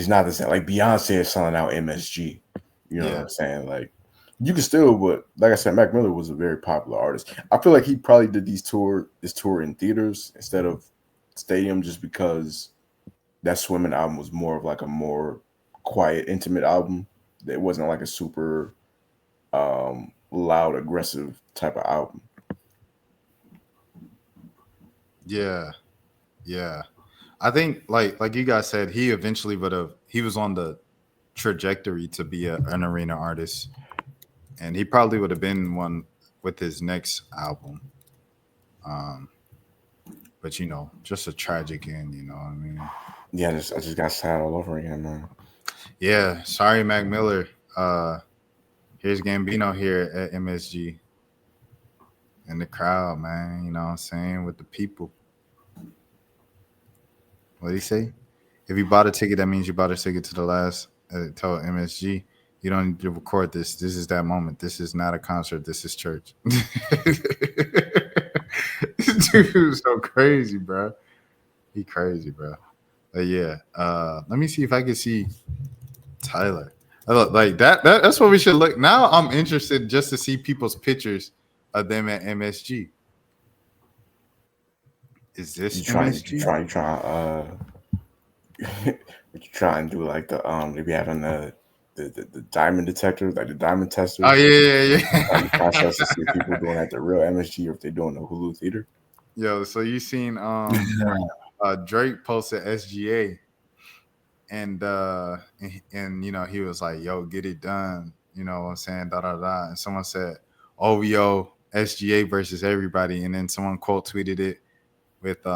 not the same. Like Beyonce is selling out MSG. You know what Yeah, I'm saying? Like you can still, but like I said, Mac Miller was a very popular artist. I feel like he probably did this tour in theaters instead of stadium, just because that Swimming album was more of like a more quiet, intimate album. It wasn't like a super loud, aggressive type of album. yeah, yeah. I think like you guys said, he eventually would have. He was on the trajectory to be an arena artist, and he probably would have been one with his next album. Um, but just a tragic end. You know what I mean? Yeah, I just got sad all over again, man. Yeah. Sorry, Mac Miller. Here's Gambino here at MSG in the crowd, man. You know what I'm saying? With the people. What do you say? If you bought a ticket, that means you bought a ticket to the last. Tell MSG. You don't need to record this. This is that moment. This is not a concert. This is church. Dude, so crazy, bro. He crazy, bro. But yeah, let me see if I can see Tyler. Like that's what we should look. Now I'm interested just to see people's pictures of them at MSG. Is You this try, you MSG? try, you try. What you try and do like the they be having the diamond detector, like the diamond Oh testers, yeah. the process to see if people doing at the real MSG or if they're doing the Hulu theater. Yo, so you seen Drake posted SGA and he was like, yo, get it done. You know what I'm saying? Da da da. And someone said, OVO SGA versus everybody. And then someone quote tweeted it with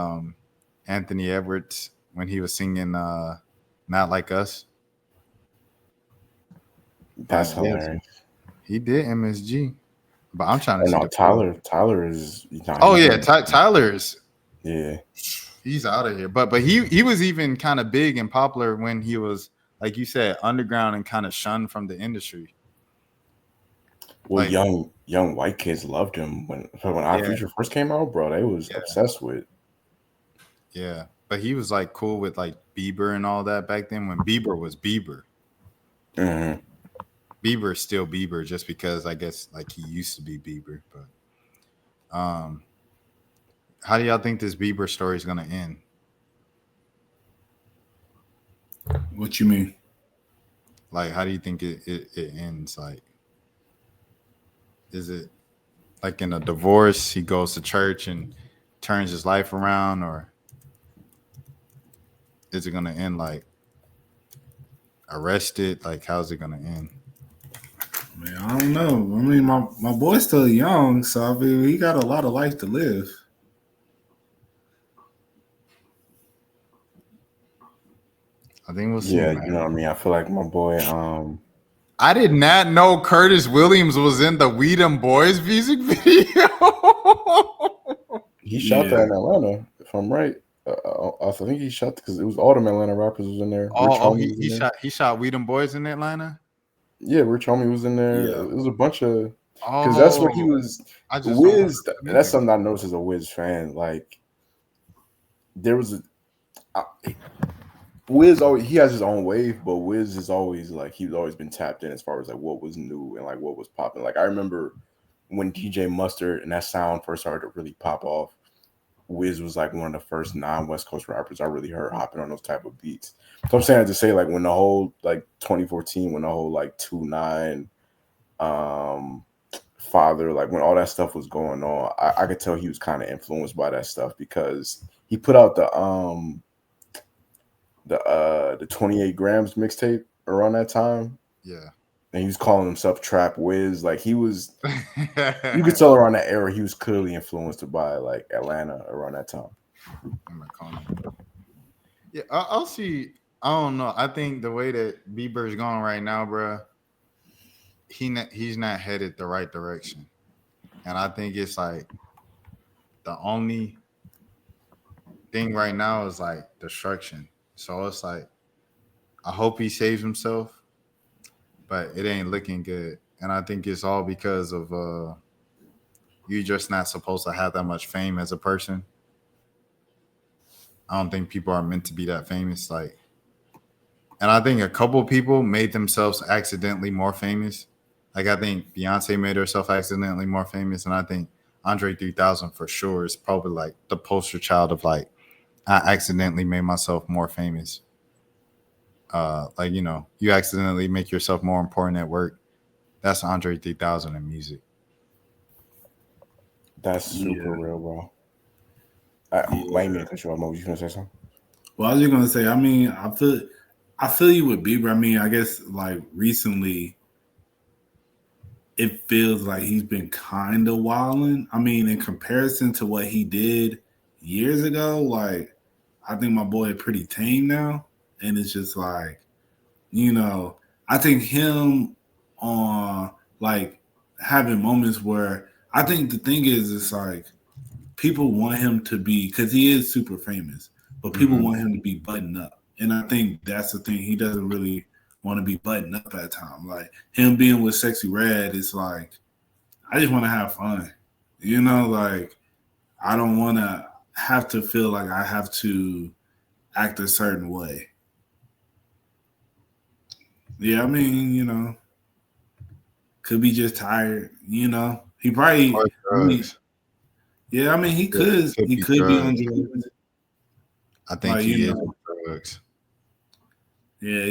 Anthony Edwards when he was singing Not Like Us. That's But yes, hilarious. he did MSG. But I'm trying to And see no, the photo. Tyler is Oh he's yeah, doing Tyler's yeah. he's out of here. But he was even kind of big and popular when he was, like you said, underground and kind of shunned from the industry. Well, Like young white kids loved him when Our yeah, Future first came out, bro. They was yeah, obsessed with. yeah. But he was like cool with like Bieber and all that back then when Bieber was Bieber. Mhm. Bieber is still Bieber just because I guess like he used to be Bieber. But how do y'all think this Bieber story is gonna end? What you mean? Like, how do you think it ends? Like, is it like in a divorce? He goes to church and turns his life around, or is it gonna end like arrested? Like, how's it gonna end? Man, I don't know. I mean, my boy's still young, so I mean, he got a lot of life to live. I think we'll see, Yeah, you know man. what I mean. I feel like my boy I did not know Curtis Williams was in the We Dem Boys music video. He shot that Yeah. in Atlanta, if I'm right. I think he shot because it was all them Atlanta rappers was in there. Rich Oh, Homie was in there. he shot We Dem Boys in Atlanta. Yeah, Rich Homie was in there. Yeah. It was a bunch of because Oh, that's what he was. I just don't Wiz. remember the That's music. something I noticed as a Wiz fan. Like there was Wiz always he has his own wave, but Wiz is always like he's always been tapped in as far as like what was new and like what was popping. Like I remember when DJ Mustard and that sound first started to really pop off. Wiz was like one of the first non-West Coast rappers I really heard hopping on those type of beats. So I'm saying to say like when the whole like 2014, when the whole like 2-9 father, like when all that stuff was going on, I could tell he was kind of influenced by that stuff because he put out the 28 grams mixtape around that time. Yeah. And he was calling himself Trap Wiz. Like he was you could tell around that era he was clearly influenced by like Atlanta around that time. Yeah, I'll see. I don't know. I think the way that Bieber's going right now, bro, he's not headed the right direction. And I think it's like the only thing right now is like destruction. So it's like I hope he saves himself, but it ain't looking good. And I think it's all because of you're just not supposed to have that much fame as a person. I don't think people are meant to be that famous. Like, and I think a couple of people made themselves accidentally more famous. Like I think Beyonce made herself accidentally more famous, and I think Andre 3000 for sure is probably like the poster child of like I accidentally made myself more famous. Like you accidentally make yourself more important at work. That's Andre 3000 in music. That's super real, bro. Wait a minute, cut you off. Mo, you gonna say something? Well, I was just gonna say, I mean, I feel you with Bieber. I mean, I guess like recently it feels like he's been kind of wilding. I mean, in comparison to what he did years ago, like I think my boy is pretty tame now. And it's just like, I think him on like having moments where I think the thing is, it's like people want him to be, because he is super famous, but people want him to be buttoned up. And I think that's the thing. He doesn't really want to be buttoned up at times. Like him being with Sexy Red, it's like, I just want to have fun. Like I don't want to have to feel like I have to act a certain way. Yeah, I mean, could be just tired, He probably yeah, I mean he could be on drugs. I think he is on drugs. Yeah,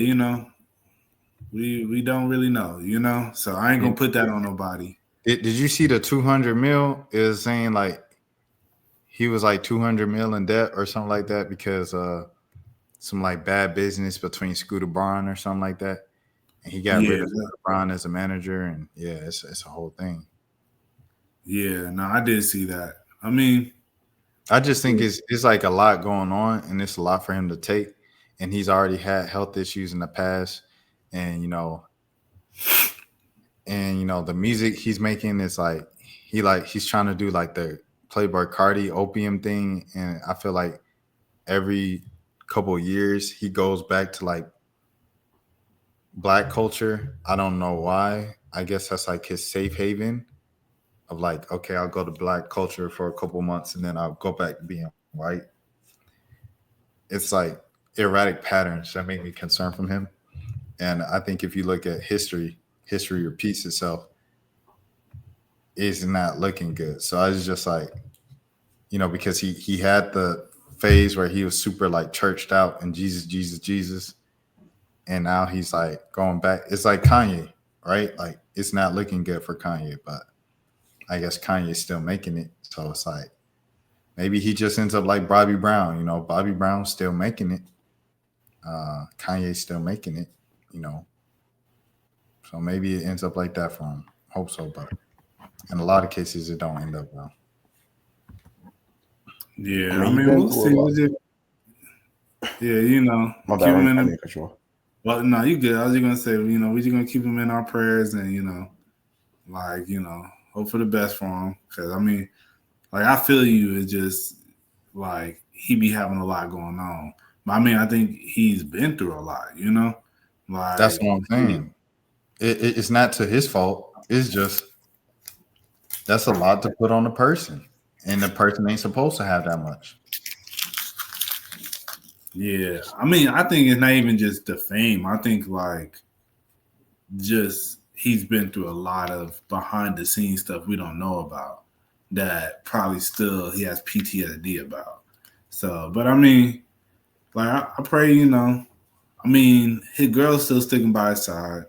we don't really know, so I ain't gonna put that on nobody. Did you see the 200 mil is saying like he was like 200 mil in debt or something like that because some like bad business between Scooter Braun or something like that, and he got rid of Scooter Braun as a manager, and it's a whole thing. Yeah, no, I did see that. I mean, I just think it's like a lot going on, and it's a lot for him to take, and he's already had health issues in the past, and the music he's making is like he's trying to do like the Playboy Cardi opium thing, and I feel like every couple of years he goes back to like black culture. I don't know why. I guess that's like his safe haven of like, okay, I'll go to black culture for a couple months and then I'll go back to being white. It's like erratic patterns that make me concerned from him. And I think if you look at history repeats itself. It's not looking good. So I was just like, because he had the phase where he was super like churched out and Jesus. And now he's like going back. It's like Kanye, right? Like it's not looking good for Kanye, but I guess Kanye's still making it. So it's like maybe he just ends up like Bobby Brown. Bobby Brown's still making it. Kanye's still making it, So maybe it ends up like that for him. Hope so, but in a lot of cases it don't end up well. Yeah, I mean we'll see. Yeah, My bad, I cut you off. Well, no, you good. I was just gonna say, we just gonna keep him in our prayers, and hope for the best for him. Because I mean, like I feel you. It's just like he be having a lot going on. But I mean, I think he's been through a lot. That's Like what I'm saying. It's not to his fault. It's just that's a lot to put on a person, and the person ain't supposed to have that much. yeah. I mean, I think it's not even just the fame. I think like just he's been through a lot of behind the scenes stuff we don't know about that probably still he has PTSD about. So, but I mean, like I pray, I mean, his girl's still sticking by his side.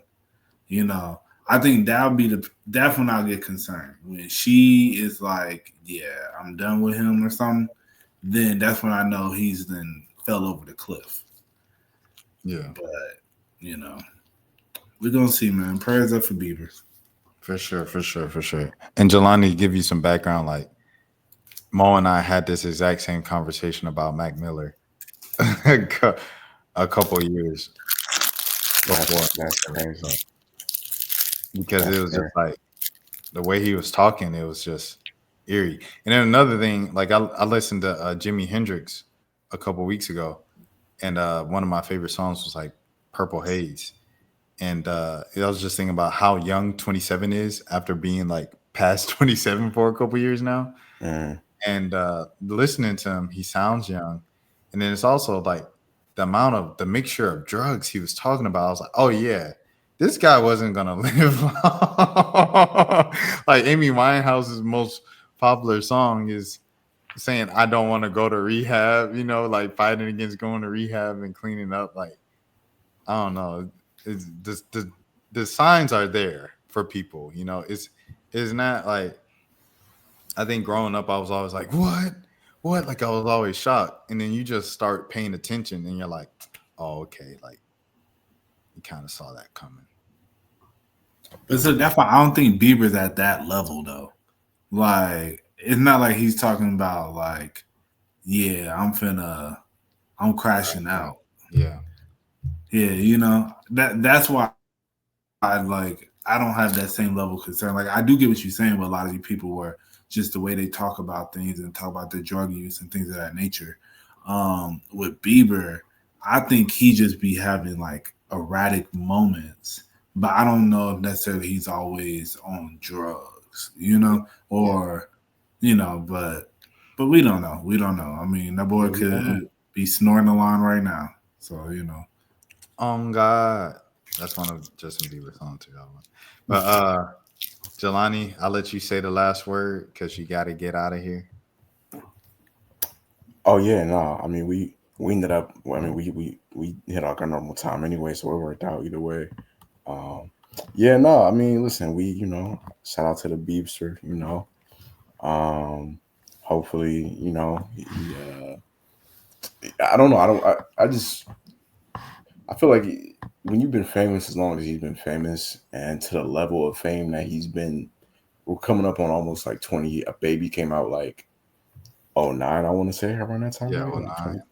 I think that's when I'll get concerned. When she is like, yeah, I'm done with him or something, then that's when I know he's then fell over the cliff. Yeah, But, we're gonna see, man. Prayers up for Bieber. for sure. And Jelani, give you some background. Like Mo and I had this exact same conversation about Mac Miller a couple years before, That's crazy. because That's it was just crazy. like the way he was talking. It was just eerie. And then another thing, like I listened to Jimi Hendrix a couple weeks ago, and one of my favorite songs was like Purple Haze. And I was just thinking about how young 27 is after being like past 27 for a couple years now. Mm. And listening to him, he sounds young. And then it's also like the mixture of drugs he was talking about. I was like, oh yeah, this guy wasn't gonna live long. Like Amy Winehouse's most popular song is saying, I don't want to go to rehab, like fighting against going to rehab and cleaning up. Like, I don't know. It's the signs are there for people, it's not like, I think growing up, I was always like, what? Like I was always shocked. And then you just start paying attention and you're like, oh, okay. Like you kind of saw that coming. But so that's why I don't think Bieber's at that level though. Like it's not like he's talking about like, yeah, I'm crashing out. Yeah. Yeah, that's why I don't have that same level of concern. Like I do get what you're saying with a lot of you people where just the way they talk about things and talk about their drug use and things of that nature. With Bieber, I think he just be having like erratic moments, but I don't know if necessarily he's always on drugs, or but we don't know. We don't know. I mean, that boy could be snoring the line right now. So, God. That's one of Justin Bieber's songs too. But Jelani, I'll let you say the last word because you got to get out of here. Oh yeah, no. I mean, we ended up. I mean, we hit our normal time anyway, so it worked out either way. Yeah, no. I mean, listen, we shout out to the Beepster. Hopefully, I don't know. I feel like when you've been famous as long as he's been famous, and to the level of fame that he's been, we're coming up on almost like 20. A Baby came out like 09, I want to say, around that time. Yeah, Right? Like 09.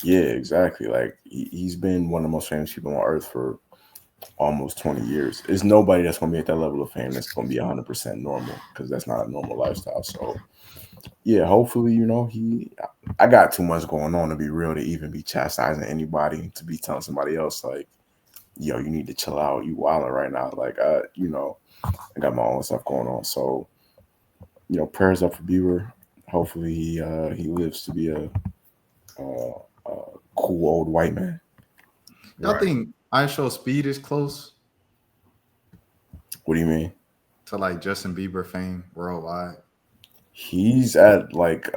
yeah, exactly. Like he's been one of the most famous people on earth for almost 20 years. There's nobody that's going to be at that level of fame that's going to be 100% normal, because that's not a normal lifestyle. So yeah, hopefully, I got too much going on to be real to even be chastising anybody, to be telling somebody else like, yo, you need to chill out. You wilding right now. Like, I got my own stuff going on. So, prayers up for Bieber. Hopefully he lives to be a cool old white man. Y'all think I Show Speed is close What do you mean? to like Justin Bieber fame worldwide? He's at like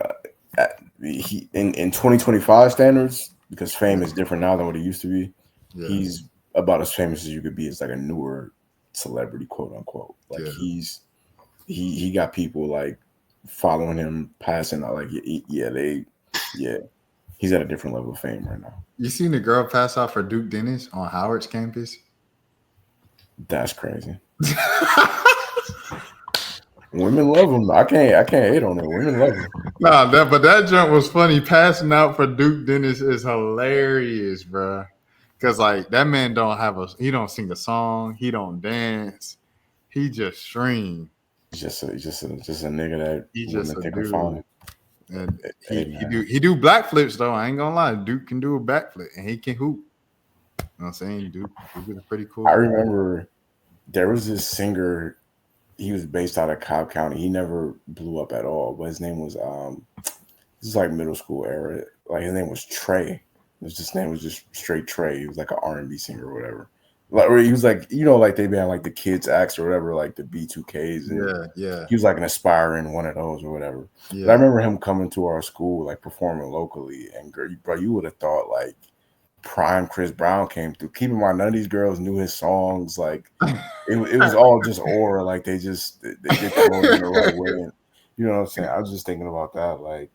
he in 2025 standards, because fame is different now than what it used to be. Yeah. He's about as famous as you could be as like a newer celebrity, quote unquote. Like Yeah. he got people like following him, passing out. Like he's at a different level of fame right now. You seen the girl pass out for Duke Dennis on Howard's campus? That's crazy. Women love him. I can't hate on it. Women love him. But that jump was funny. Passing out for Duke Dennis is hilarious, bro. Cause like that man he don't sing a song, he don't dance, he just stream. He's just a nigga that He's just women a think are fine. dude. And Hey, he do black flips though. I ain't gonna lie, Duke can do a backflip and he can hoop. You know what I'm saying? Duke is a pretty cool. I remember there was this singer. He was based out of Cobb County. He never blew up at all, but his name was this is like middle school era. Like his name was Trey. His name was just straight Trey. He was like an R&B singer or whatever. Like or he was like, you know, like they be on like the kids acts or whatever, like the B2Ks. And Yeah. he was like an aspiring one of those or whatever. Yeah. But I remember him coming to our school, like performing locally, and girl, bro, you would have thought like prime Chris Brown came through. Keep in mind, none of these girls knew his songs. Like it was all just aura. Like they get thrown in the right way. And you know what I'm saying? I was just thinking about that. Like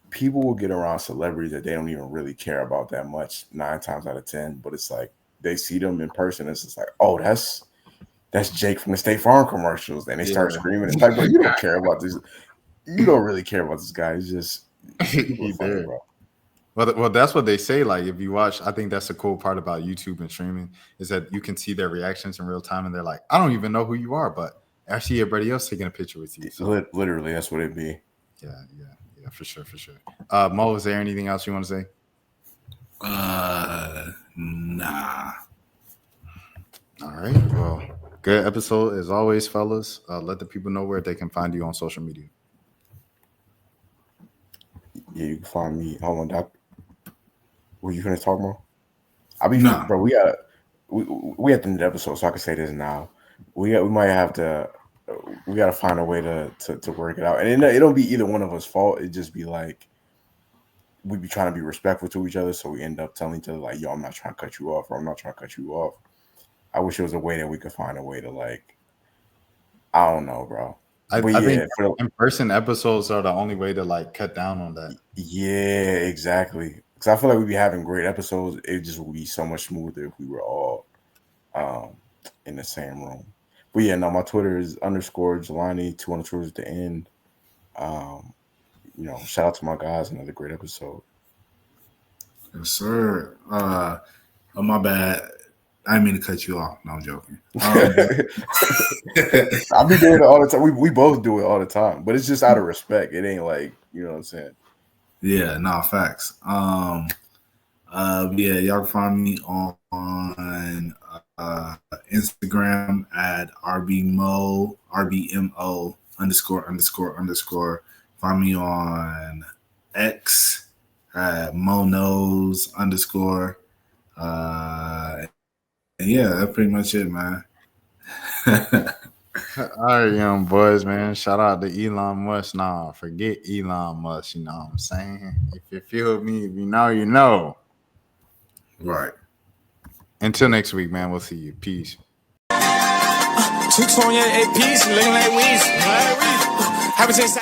people will get around celebrities that they don't even really care about that much 9 times out of 10. But it's like they see them in person. It's just like, oh, that's Jake from the State Farm commercials. And they start screaming. It's like, bro, you don't care about this. You don't really care about this guy. It's just people are funny, bro. Well, that's what they say. Like, if you watch, I think that's the cool part about YouTube and streaming is that you can see their reactions in real time, and they're like, "I don't even know who you are," but actually, everybody else taking a picture with you. So. Literally, that's what it'd be. Yeah, for sure. Mo, is there anything else you want to say? Nah. All right. Well, good episode as always, fellas. Let the people know where they can find you on social media. Yeah, you can find me. Hold on, Doc. Were you gonna talk more? Bro. We at the end of the episode, so I can say this now. We might have to. We gotta find a way to work it out, and it don't be either one of us' fault. It just be like we be trying to be respectful to each other, so we end up telling each other like, "Yo, I'm not trying to cut you off," or "I'm not trying to cut you off." I wish there was a way that we could find a way to like. I don't know, bro. I think in-person episodes are the only way to like cut down on that. Yeah, exactly. Because I feel like we'd be having great episodes. It just would be so much smoother if we were all in the same room. But yeah, no, my Twitter is _Jelani, 2 underscores at the end. You know, shout out to my guys, another great episode. Yes, sir. Oh, my bad. I didn't mean to cut you off. No, I'm joking. I be doing it all the time. We both do it all the time, but it's just out of respect. It ain't like, you know what I'm saying? Yeah, no, facts. Yeah, y'all can find me on Instagram at RBMO ____. Find me on X at MoNose _ and yeah, that's pretty much it, man. All right, young boys, man. Shout out to Elon Musk. Nah, forget Elon Musk. You know what I'm saying? If you feel me, if you know, you know. Right. Until next week, man. We'll see you. Peace. Chicks on your APs, looking like weeds.